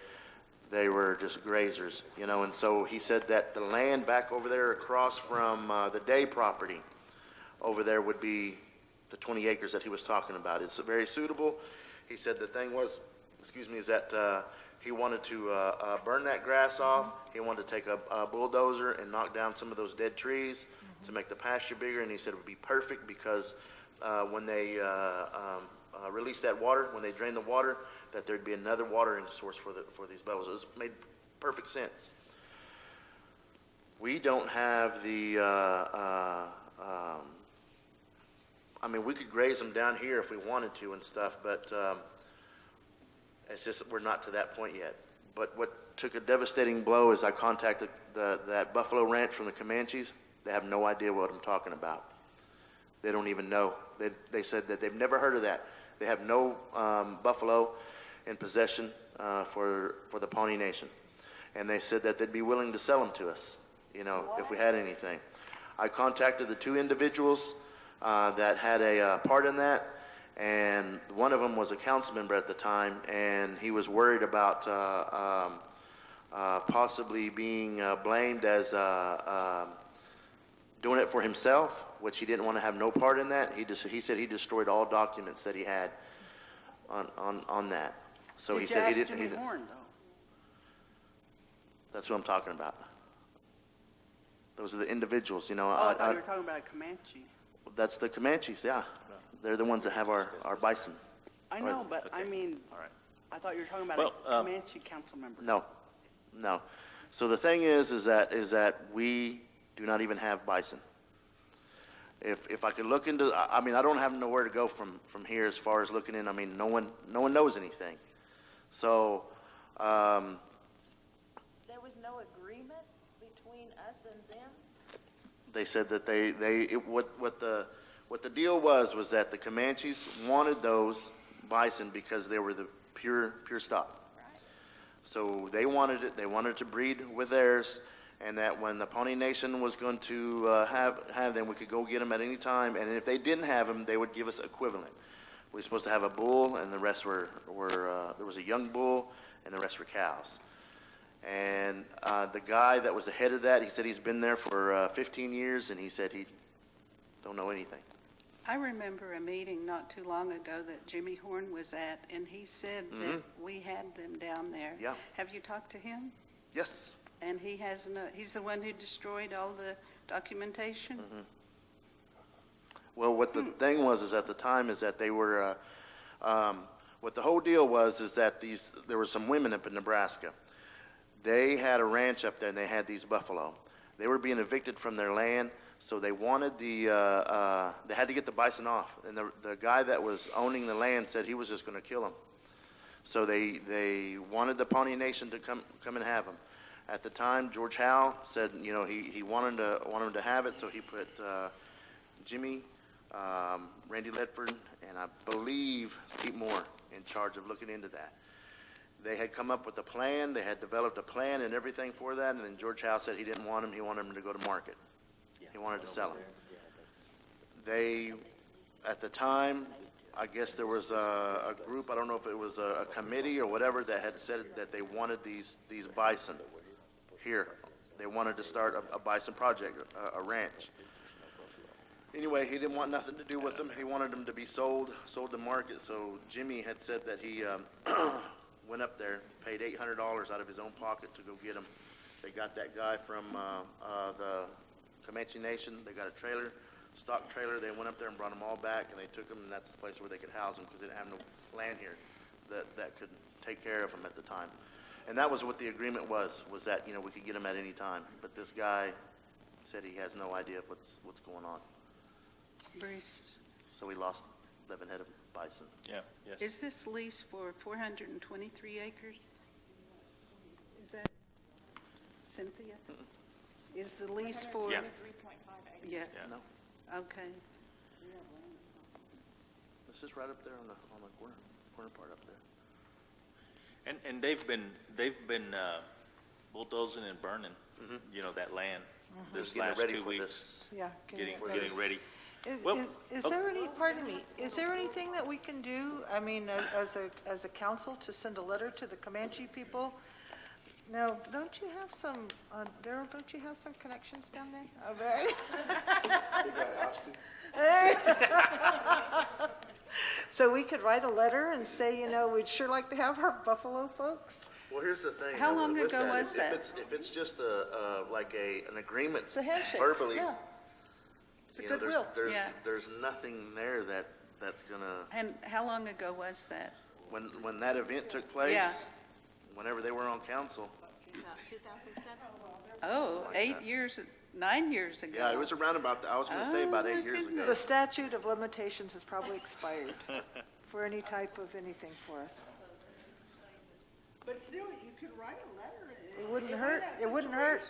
They were just grazers, you know. And so he said that the land back over there across from the Day property over there would be the 20 acres that he was talking about. It's very suitable. He said the thing was, is that he wanted to burn that grass off. He wanted to take a bulldozer and knock down some of those dead trees to make the pasture bigger. And he said it would be perfect because when they release that water, when they drain the water, that there'd be another watering source for these buffaloes. It made perfect sense. We don't have the, I mean, we could graze them down here if we wanted to and stuff, but it's just we're not to that point yet. But what took a devastating blow is I contacted that Buffalo Ranch from the Comanches. They have no idea what I'm talking about. They don't even know. They said that they've never heard of that. They have no buffalo in possession for the Pawnee Nation. And they said that they'd be willing to sell them to us, you know, if we had anything. I contacted the two individuals that had a part in that, and one of them was a council member at the time, and he was worried about possibly being blamed as doing it for himself, which he didn't want to have no part in that. He said he destroyed all documents that he had on that. So he said he didn't. Jimmy Horn, though? That's what I'm talking about. Those are the individuals, you know. Oh, I thought you were talking about a Comanche. That's the Comanches, yeah. They're the ones that have our bison. I know, but I mean, All right. I thought you were talking about Well, a Comanche council member. No. So the thing is that we do not even have bison. If I could look into, I mean, I don't have nowhere to go from here as far as looking in. I mean, no one knows anything. So, There was no agreement between us and them? they said that what the deal was that the Comanches wanted those bison because they were the pure stock. So they wanted it. They wanted to breed with theirs, and that when the Pawnee Nation was going to have them, we could go get them at any time. And if they didn't have them, they would give us equivalent. We were supposed to have a bull, and the rest were there was a young bull, and the rest were cows. And the guy that was the head of that, he said he's been there for 15 years, and he said he don't know anything. I remember a meeting not too long ago that Jimmy Horn was at, and he said that we had them down there. Yeah. Have you talked to him? Yes. And he has no, he's the one who destroyed all the documentation? Well, what the thing was is at the time is that they were, what the whole deal was is that there were some women up in Nebraska. They had a ranch up there and they had these buffalo. They were being evicted from their land, so they wanted they had to get the bison off. And the guy that was owning the land said he was just going to kill them. So they wanted the Pawnee Nation to come and have them. At the time, George Howe said, you know, he wanted to have it, so he put Jimmy, Randy Ledford, and I believe Pete Moore in charge of looking into that. They had come up with a plan. They had developed a plan and everything for that, and then George Howe said he didn't want them. He wanted them to go to market. He wanted to sell them. They, at the time, I guess there was a group, I don't know if it was a committee or whatever, that had said that they wanted these bison here. They wanted to start a bison project, a ranch. Anyway, he didn't want nothing to do with them. He wanted them to be sold to market. So Jimmy had said that he went up there, paid $800 out of his own pocket to go get them. They got that guy from the Comanche Nation. They got a trailer, stock trailer. They went up there and brought them all back, and they took them, and that's the place where they could house them because they didn't have no land here that could take care of them at the time. And that was what the agreement was that, you know, we could get them at any time. But this guy said he has no idea what's going on. Bruce, So we lost 11 head of bison. Yeah, yes. is this lease for 423 acres? Is that Cynthia? Is the lease for? Yeah. 3.5 acres. Yeah, Yeah. No, okay. this is right up there on the corner part up there. And they've been bulldozing and burning, you know, that land this Just getting last ready 2 for weeks. this. Yeah. Getting ready. Is, Well, is there any, pardon me, is there anything that we can do, I mean, as a council, to send a letter to the Comanche people? Now, don't you have some, Daryl, don't you have some connections down there? So we could write a letter and say, you know, we'd sure like to have our Buffalo folks? Well, here's the thing. How though, long with ago that, was that? If it's just like an agreement It's a handshake, verbally, yeah. It's a you know, goodwill. Yeah. there's nothing there that's gonna, And how long ago was that? when that event took place, Yeah. whenever they were on council, 2007? Oh, 8 years, 9 years ago. yeah, it was around about, I was gonna say about Oh, my 8 years ago. The statute of limitations has probably expired for any type of anything for us. But still, you could write a letter. It wouldn't hurt. It wouldn't hurt.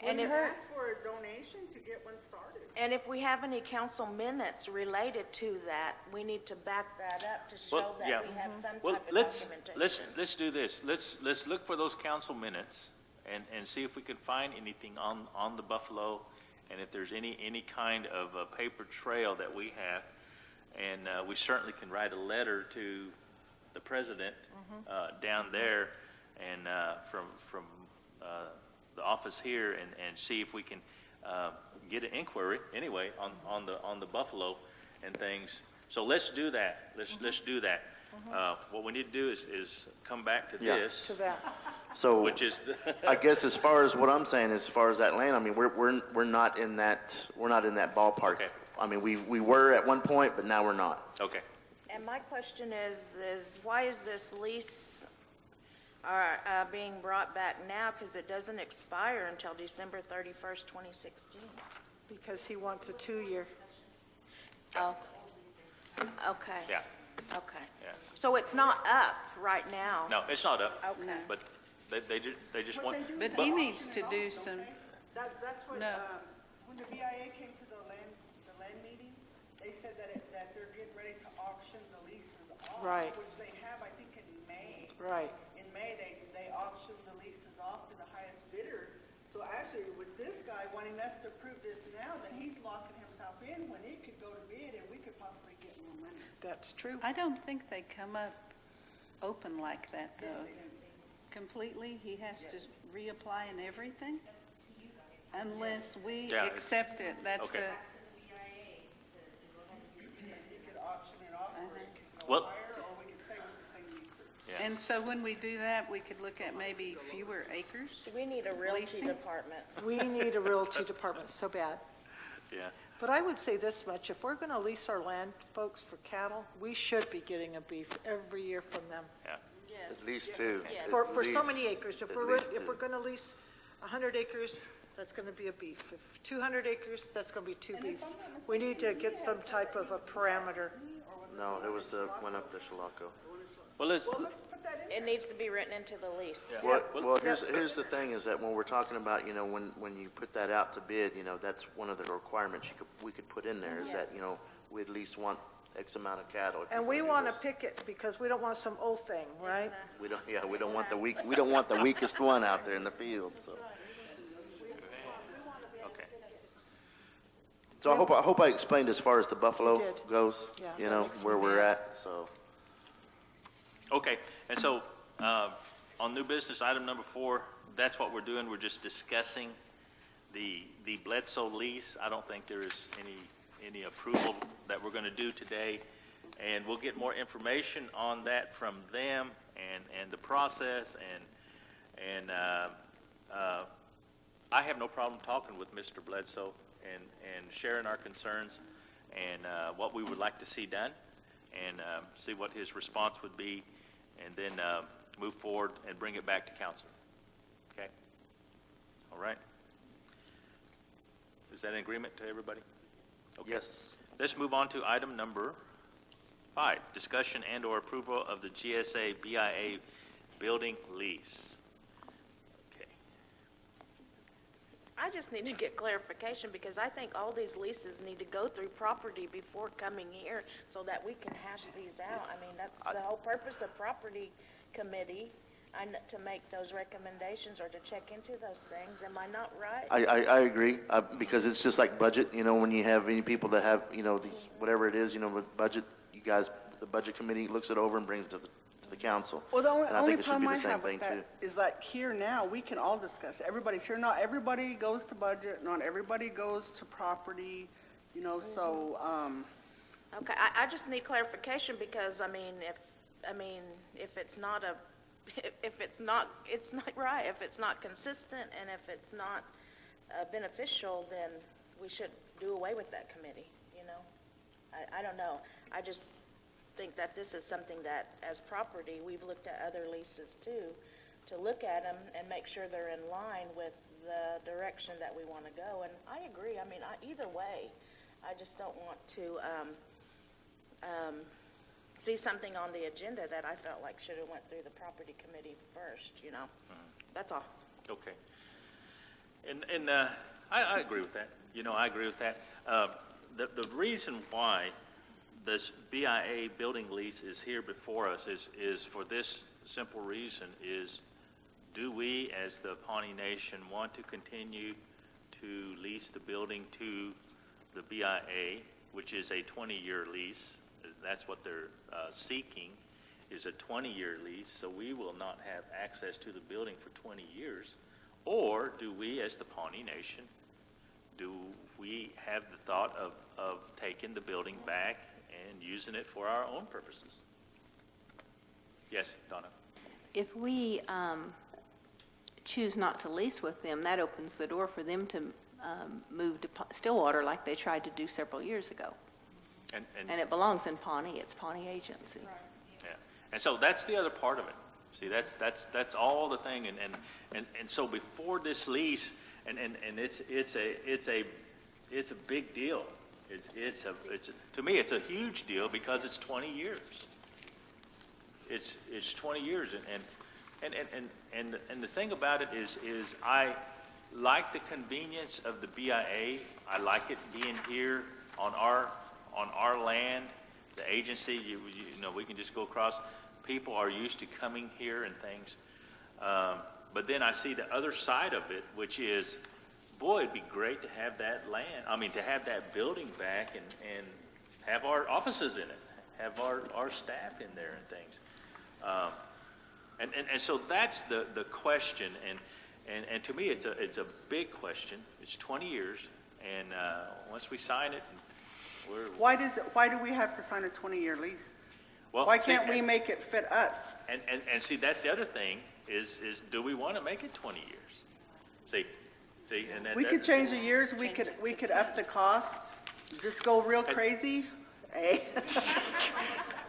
And And if- ask for a donation to get one started. And if we have any council minutes related to that, we need to back that up to show Well, yeah. that we have some Well, type of let's documentation. do this. Let's look for those council minutes and see if we can find anything on the Buffalo, and if there's any kind of a paper trail that we have. And we certainly can write a letter to the president down there and from the office here and see if we can get an inquiry anyway on the Buffalo and things. So let's do that. Let's do that. What we need to do is come back to Yeah. this, To that. So, which is I guess as far as what I'm saying, as far as that land, I mean, we're not in that ballpark. Okay. I mean, we were at one point, but now we're not. okay. And my question is why is this lease being brought back now? Because it doesn't expire until December 31st, 2016. Because he wants a 2-year. Oh, okay. Yeah. Okay. Yeah. So it's not up right now? No, it's not up. Okay. But they just What want. they do But is he auction needs it to off, do don't some, they? That's what, No. when the BIA came to the land meeting, they said that they're getting ready to auction the leases off. Right. Which they have, I think, in May. Right. In May, they auctioned the leases off to the highest bidder. So actually, with this guy wanting us to approve this now, then he's locking himself in when it could go to bid and we could possibly get more money. That's true. I don't think they come up open like that, though. Completely, he has to reapply and everything? Unless we Yeah, it's- accept it, that's Okay. the, You could auction it off or it could go Well- higher, or we could stay with the same user. Yeah. and so when we do that, we could look at maybe fewer acres? We need a realty Leasing? department. We need a realty department so bad. Yeah. But I would say this much, if we're going to lease our land, folks, for cattle, we should be getting a beef every year from them. Yeah. Yes. At least two. Yes. At For so least- many acres. If at we're, least if two. we're going to lease 100 acres, that's going to be a beef. If 200 acres, that's going to be 2 beefs. We need to get some type of a parameter. No, it was the one up the Chilocco. Well, let's. Well, let's put that in. It needs to be written into the lease. Yeah. Well, here's the thing, is that when we're talking about, when you put that out to bid, that's one of the requirements we could put in there, is that, we at least want X amount of cattle. if And you're we gonna do want to this. pick it because we don't want some old thing, right? We don't want the weakest one out there in the field, so. Okay. So I hope I explained as far as the Buffalo You did. goes, Yeah, that makes where me we're mad. at, so. Okay, and so, on new business, item number 4, that's what we're doing, we're just discussing the Bledsoe lease. I don't think there is any approval that we're gonna do today, and we'll get more information on that from them and the process, and I have no problem talking with Mr. Bledsoe and sharing our concerns and what we would like to see done, and see what his response would be, and then move forward and bring it back to council. Okay? All right? Is that an agreement to everybody? Okay. Yes. Let's move on to item number 5, discussion and/or approval of the GSA BIA building lease. Okay. I just need to get clarification because I think all these leases need to go through property before coming here so that we can hash these out. I mean, that's the whole purpose of property committee, to make those recommendations or to check into those things. Am I not right? I agree, because it's just like budget, when you have any people that have, these, whatever it is, with budget, you guys, the budget committee looks it over and brings it to the council. Well, the And I only think it should problem be I the same have thing with too. that is that here now, we can all discuss, it. Everybody's here, not everybody goes to budget, not everybody goes to property, so, Okay, I just need clarification because, if it's not it's not right, if it's not consistent and if it's not beneficial, then we should do away with that committee, I don't know. I just think that this is something that, as property, we've looked at other leases too, to look at them and make sure they're in line with the direction that we want to go. And I agree, either way, I just don't want to see something on the agenda that I felt like should have went through the property committee first, you know? That's all. Okay. And I agree with that. You know, I agree with that. The reason why this BIA building lease is here before us is for this simple reason is, do we, as the Pawnee Nation, want to continue to lease the building to the BIA, which is a 20-year lease? That's what they're seeking, is a 20-year lease, so we will not have access to the building for 20 years. Or do we, as the Pawnee Nation, do we have the thought of taking the building back and using it for our own purposes? Yes, Donna? If we choose not to lease with them, that opens the door for them to move to Stillwater like they tried to do several years ago. And it belongs in Pawnee. It's Pawnee agency. Yeah, and so that's the other part of it. See, that's all the thing, and so before this lease, and it's a big deal. To me, it's a huge deal because it's 20 years. It's 20 years, and the thing about it is I like the convenience of the BIA. I like it being here on our land. The agency, you know, we can just go across. People are used to coming here and things. But then I see the other side of it, which is, boy, it'd be great to have that land, to have that building back and have our offices in it, have our staff in there and things. And so that's the question, and to me, it's a big question. It's 20 years, and once we sign it, Why do we have to sign a 20-year lease? well, Why see, can't we make it fit us? And see, that's the other thing, is do we want to make it 20 years? See, and We could change the years, we could up the cost, just go real crazy. Hey.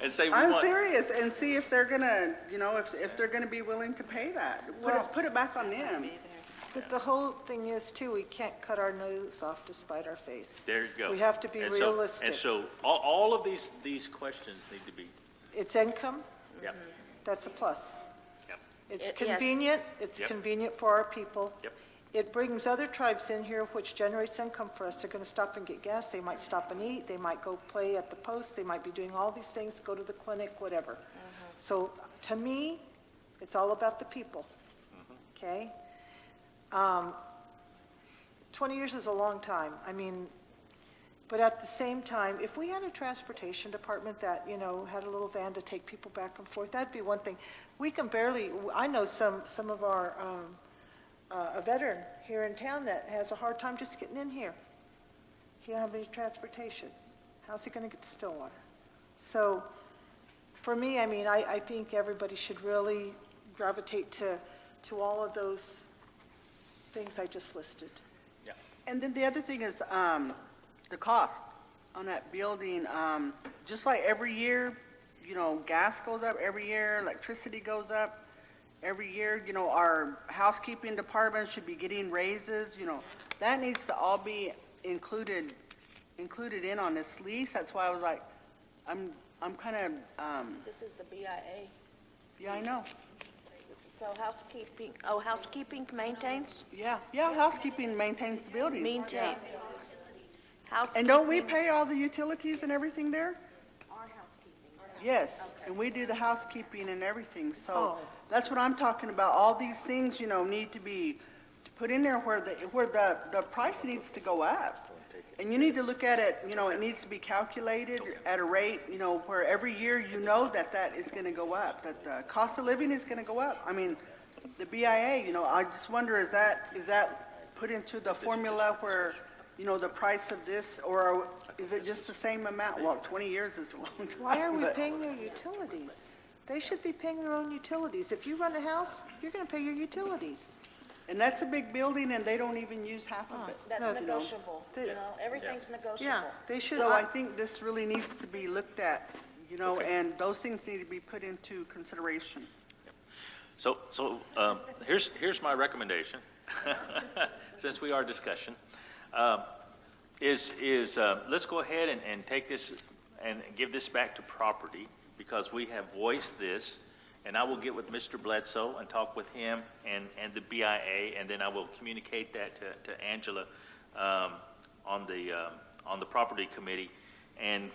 and say we I'm want. serious, and see if they're gonna, if they're gonna be willing to pay that. Put it back on them. But the whole thing is too, we can't cut our nose off to spite our face. There you go. We have to be And realistic. So all of these questions need to be, It's income, yep, that's a plus. yep, It's Yes. convenient, it's Yep. convenient for our people. yep. It brings other tribes in here, which generates income for us. They're going to stop and get gas, they might stop and eat, they might go play at the post, they might be doing all these things, go to the clinic, whatever. So to me, it's all about the people, okay? 20 years is a long time. But at the same time, if we had a transportation department that, had a little van to take people back and forth, that'd be one thing. We can barely, I know some of our, a veteran here in town that has a hard time just getting in here. He doesn't have any transportation. How's he going to get to Stillwater? So for me, I think everybody should really gravitate to all of those things I just listed. Yeah. And then the other thing is, the cost on that building, just like every year, gas goes up every year, electricity goes up every year, our housekeeping department should be getting raises, that needs to all be included in on this lease. That's why I was like, I'm kind of, This is the BIA. yeah, I know. So housekeeping maintains? Yeah, housekeeping maintains the building. Maintain. And don't we pay all the utilities and everything there? Our housekeeping. Yes, and we do the housekeeping and everything, so Oh. that's what I'm talking about. All these things, need to be put in there where the price needs to go up. And you need to look at it, it needs to be calculated at a rate, where every year that is gonna go up, that the cost of living is gonna go up. The BIA, I just wonder, is that put into the formula where, the price of this, or is it just the same amount? Well, 20 years is a long time. Why are we but- paying their utilities? They should be paying their own utilities. If you run a house, you're going to pay your utilities. And that's a big building, and they don't even use half of it. That's No, negotiable, everything's negotiable. Yeah, they should. So I think this really needs to be looked at, and those things need to be put into consideration. So here's my recommendation, since we are discussion, is let's go ahead and take this and give this back to property because we have voiced this, and I will get with Mr. Bledsoe and talk with him and the BIA, and then I will communicate that to Angela on the property committee, and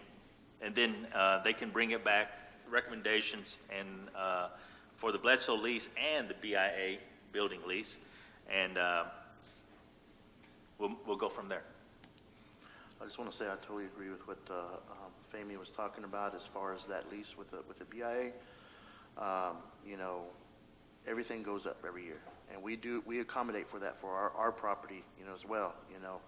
then they can bring it back, recommendations, and for the Bledsoe lease and the BIA building lease, and we'll go from there. I just want to say I totally agree with what Fahmy was talking about as far as that lease with the BIA. You know, everything goes up every year, and we accommodate for that for our property, you know, as well. You know,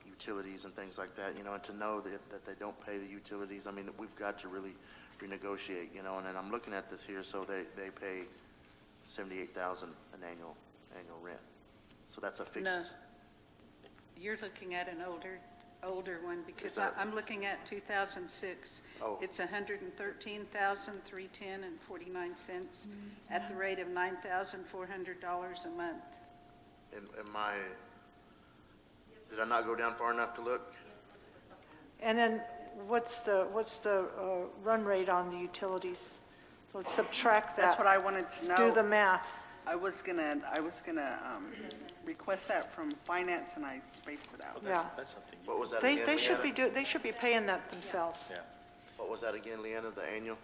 utilities and things like that. You know, and to know that they don't pay the utilities, I mean, we've got to really renegotiate. You know, and then I'm looking at this here, so they pay $78,000 an annual rent. So that's a fixed. No. You're looking at an older one, because Is that- I'm looking at 2006. Oh. It's $113,310.49 at the rate of $9,400 a month. Did I not go down far enough to look? And then what's the run rate on the utilities? Let's subtract that. That's what I wanted to know. Let's do the math. I was gonna request that from finance, and I spaced it out. Yeah. That's something you, What was that They again, should Leanna? they should be paying that themselves. yeah. What was that again, Leanna, the annual?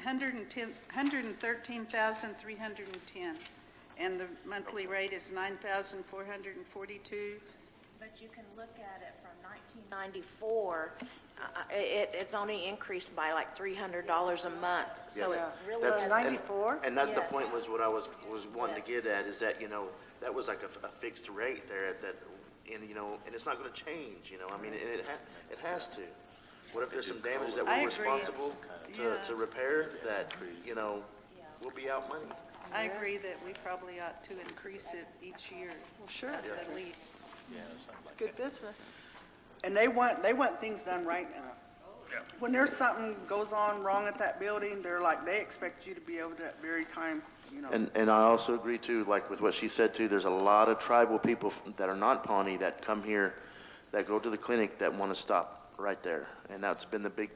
$113,310, and the monthly rate is $9,442. But you can look at it from 1994, it's only increased by like $300 a month, so Yes. it's really. That's- and- 94? And that's the Yes. point was what I was wanting to get at, is that, you know, that was like a fixed rate there at that, and, you know, and it's not gonna change, you know, I mean, and it has to. What if there's some damage that I we're agree. responsible Yeah. to repair, that, you know, we'll be out money. I agree that we probably ought to increase it each year. Well, sure. At least. It's good business. And they want things done right now. When there's something goes on wrong at that building, they expect you to be able to at very time, you know. And I also agree too, like with what she said too, there's a lot of tribal people that are not Pawnee that come here, that go to the clinic, that want to stop right there. And that's been the big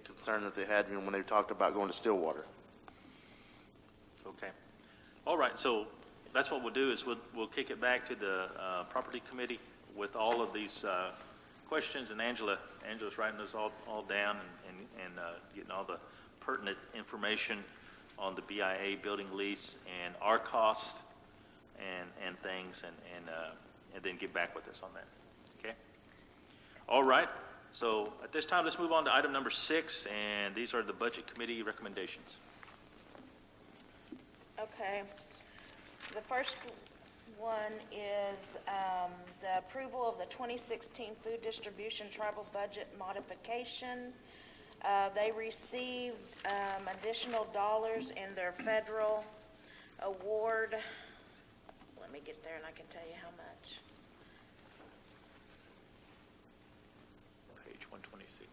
concern that they had when they talked about going to Stillwater. Okay. All right, so that's what we'll do, is we'll kick it back to the property committee with all of these questions, and Angela's writing this all down and getting all the pertinent information on the BIA building lease and our cost and things, and then get back with us on that. Okay? All right. So at this time, let's move on to item number 6, and these are the budget committee recommendations. Okay. The first one is the approval of the 2016 food distribution tribal budget modification. They received additional dollars in their federal award. Let me get there and I can tell you how much. Page 126.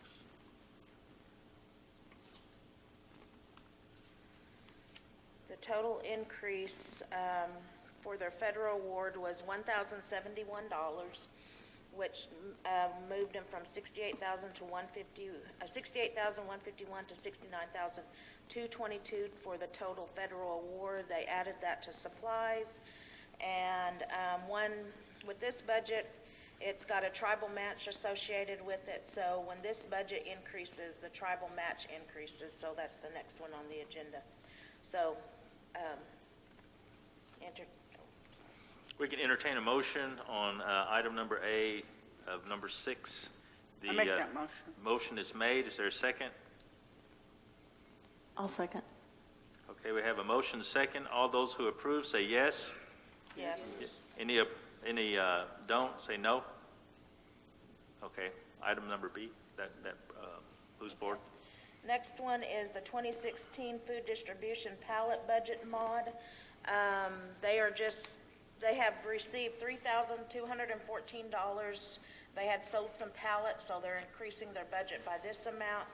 The total increase for their federal award was $1,071, which moved them from $68,151 to $69,222 for the total federal award. They added that to supplies, and with this budget, it's got a tribal match associated with it. So when this budget increases, the tribal match increases. So that's the next one on the agenda. So, We can entertain a motion on item number A of number 6. I make that motion. Motion is made. Is there a second? I'll second. Okay, we have a motion, a second. All those who approve say yes. yes. Any don't, say no. Okay, item number B, who's board? Next one is the 2016 food distribution pallet budget mod. They have received $3,214. They had sold some pallets, so they're increasing their budget by this amount.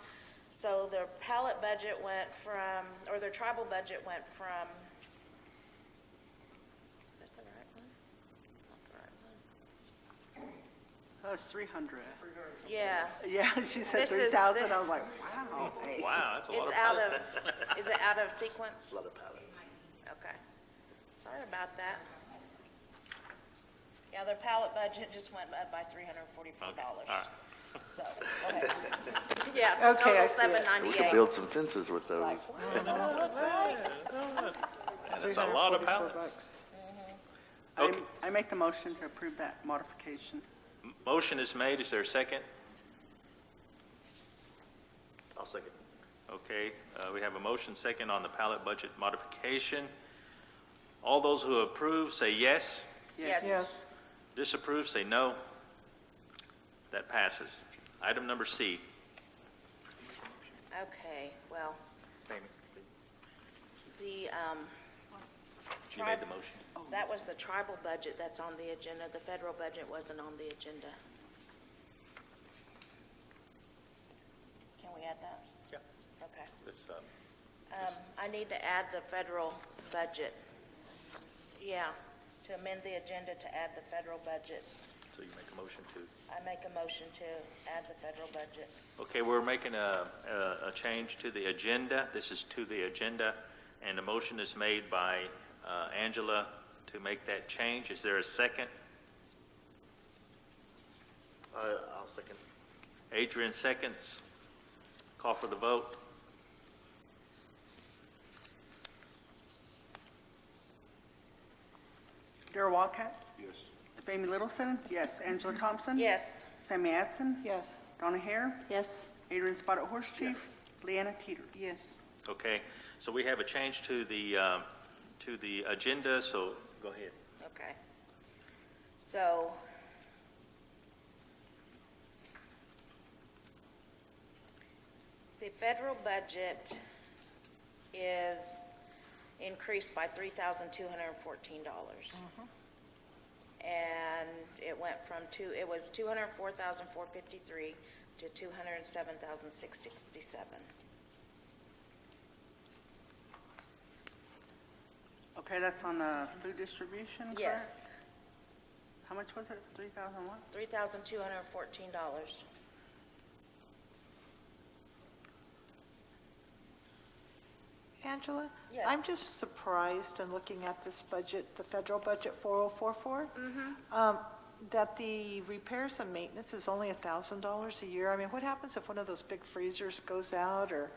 So their pallet budget went from, or their tribal budget went from, is that the right one? It's not the right one. That was 300. Yeah. Yeah, she said This is 3,000. the- I was like, wow. Hey. Wow, that's a lot It's of out pallets. of, is it out of sequence? A lot of pallets. Okay. Sorry about that. Yeah, their pallet budget just went up by $344. Okay, all right. So, go ahead. Yeah, Okay, I total see it. So we could $798. build some fences with those. And it's a lot of pallets. $344. Okay. I make the motion to approve that modification. Motion is made. Is there a second? I'll second. Okay, we have a motion second on the pallet budget modification. All those who approve, say yes. Yes. Yes. Disapprove, say no. That passes. Item number C. Okay, well, the, You made the motion. that was the tribal budget that's on the agenda. The federal budget wasn't on the agenda. Can we add that? Yeah. Okay. This, I need to add the federal budget. Yeah, to amend the agenda to add the federal budget. so you make a motion to. I make a motion to add the federal budget. Okay, we're making a change to the agenda. This is to the agenda, and the motion is made by Angela to make that change. Is there a second? I'll second. Adrian seconds. Call for the vote. Darrell Walcott? Yes. Amy Littleson? Yes. Angela Thompson? Yes. Sammy Adson? Yes. Donna Hare? Yes. Adrian Spotted Horse Chief? Leanna Teeter? Yes. Okay, so we have a change to the agenda, so go ahead. Okay. So, the federal budget is increased by $3,214. And it went from it was $204,453 to $207,667. Okay, that's on food distribution, correct? Yes, How much was it? 3,000 what? $3,214. Angela? Yes. I'm just surprised in looking at this budget, the federal budget 4044, that the repairs and maintenance is only $1,000 a year. I mean, what happens if one of those big freezers goes out or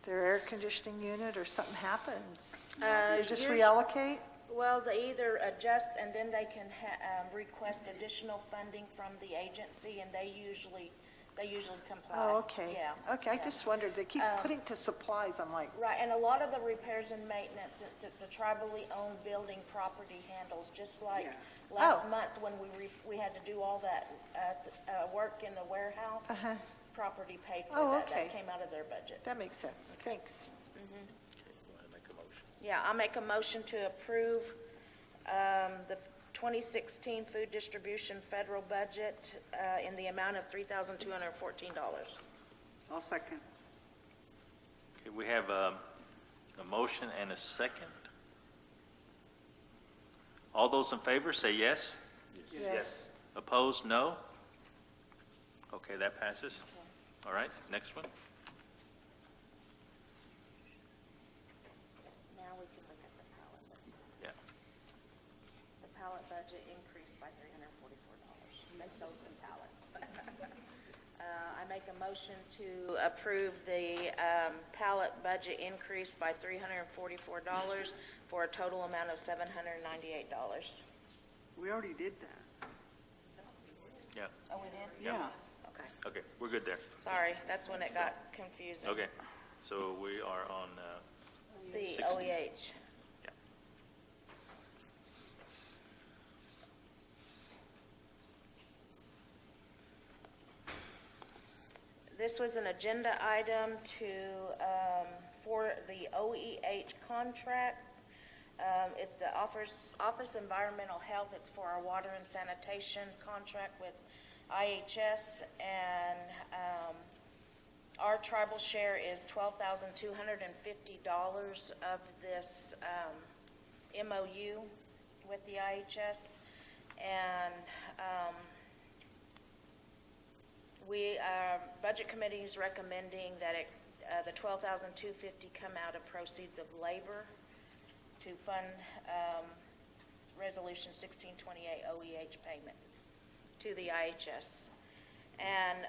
their air conditioning unit or something happens? They just Usually- reallocate? Well, they either adjust and then they can request additional funding from the agency, and they usually comply. Oh, okay. Yeah. Okay, I yeah. just wondered, they keep putting to supplies, I'm like, Right, and a lot of the repairs and maintenance, it's a tribally owned building property handles, just like last Oh. month when we had to do all that work in the warehouse. Property paid for Oh, that. okay. That came out of their budget. that makes sense, thanks. Okay, go ahead and make a motion. Yeah, I'll make a motion to approve the 2016 food distribution federal budget in the amount of $3,214. I'll second. Okay, we have a motion and a second. All those in favor say yes. Yes. Opposed, no. Okay, that passes. All right, next one. Now we can look at the pallet budget. Yeah. The pallet budget increased by $344. They sold some pallets. I make a motion to approve the pallet budget increase by $344 for a total amount of $798. We already did that. Yeah, Oh, we did? Yeah. Okay. okay, we're good there. Sorry, that's when it got confusing. Okay, so we are on, C, 16. OEH. yeah. This was an agenda item for the OEH contract. It's the Office Environmental Health. It's for our water and sanitation contract with IHS, and our tribal share is $12,250 of this MOU with the IHS, and Budget Committee is recommending that the $12,250 come out of proceeds of labor to fund Resolution 1628 OEH payment to the IHS. And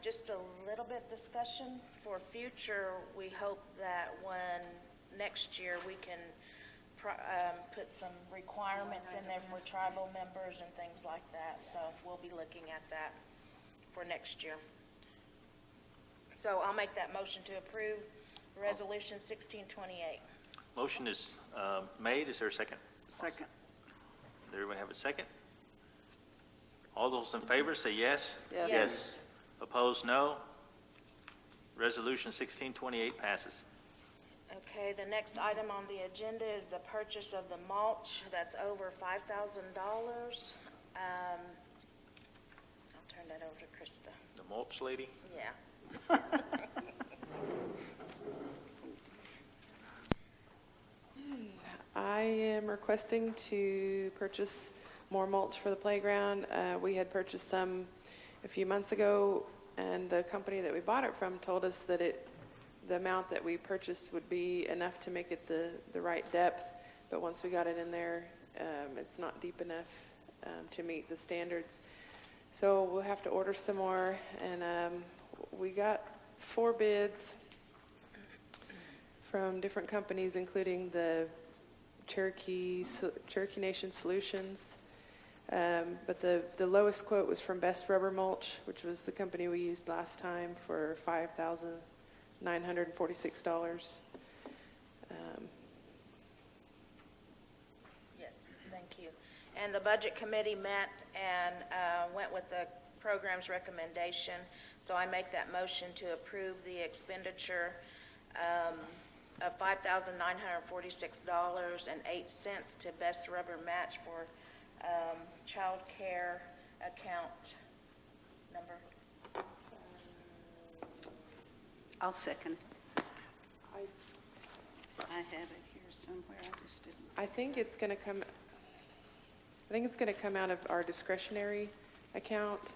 just a little bit discussion for future, we hope that when next year we can put some requirements in there for tribal members and things like that. So we'll be looking at that for next year. So I'll make that motion to approve Resolution 1628. Motion is made. Is there a second? Second. Does everybody have a second? All those in favor say yes. Yes. Opposed, no. Resolution 1628 passes. Okay, the next item on the agenda is the purchase of the mulch. That's over $5,000. I'll turn that over to Krista. The mulch lady? Yeah. I am requesting to purchase more mulch for the playground. We had purchased some a few months ago, and the company that we bought it from told us that the amount that we purchased would be enough to make it the right depth, but once we got it in there, it's not deep enough to meet the standards. So we'll have to order some more, and we got 4 bids from different companies, including the Cherokee Nation Solutions. But the lowest quote was from Best Rubber Mulch, which was the company we used last time, for $5,946. Yes, thank you. And the Budget Committee met and went with the program's recommendation. So I make that motion to approve the expenditure of $5,946.08 to Best Rubber Match for child care account number. I'll second. I have it here somewhere, I just didn't. I think it's going to come out of our discretionary account.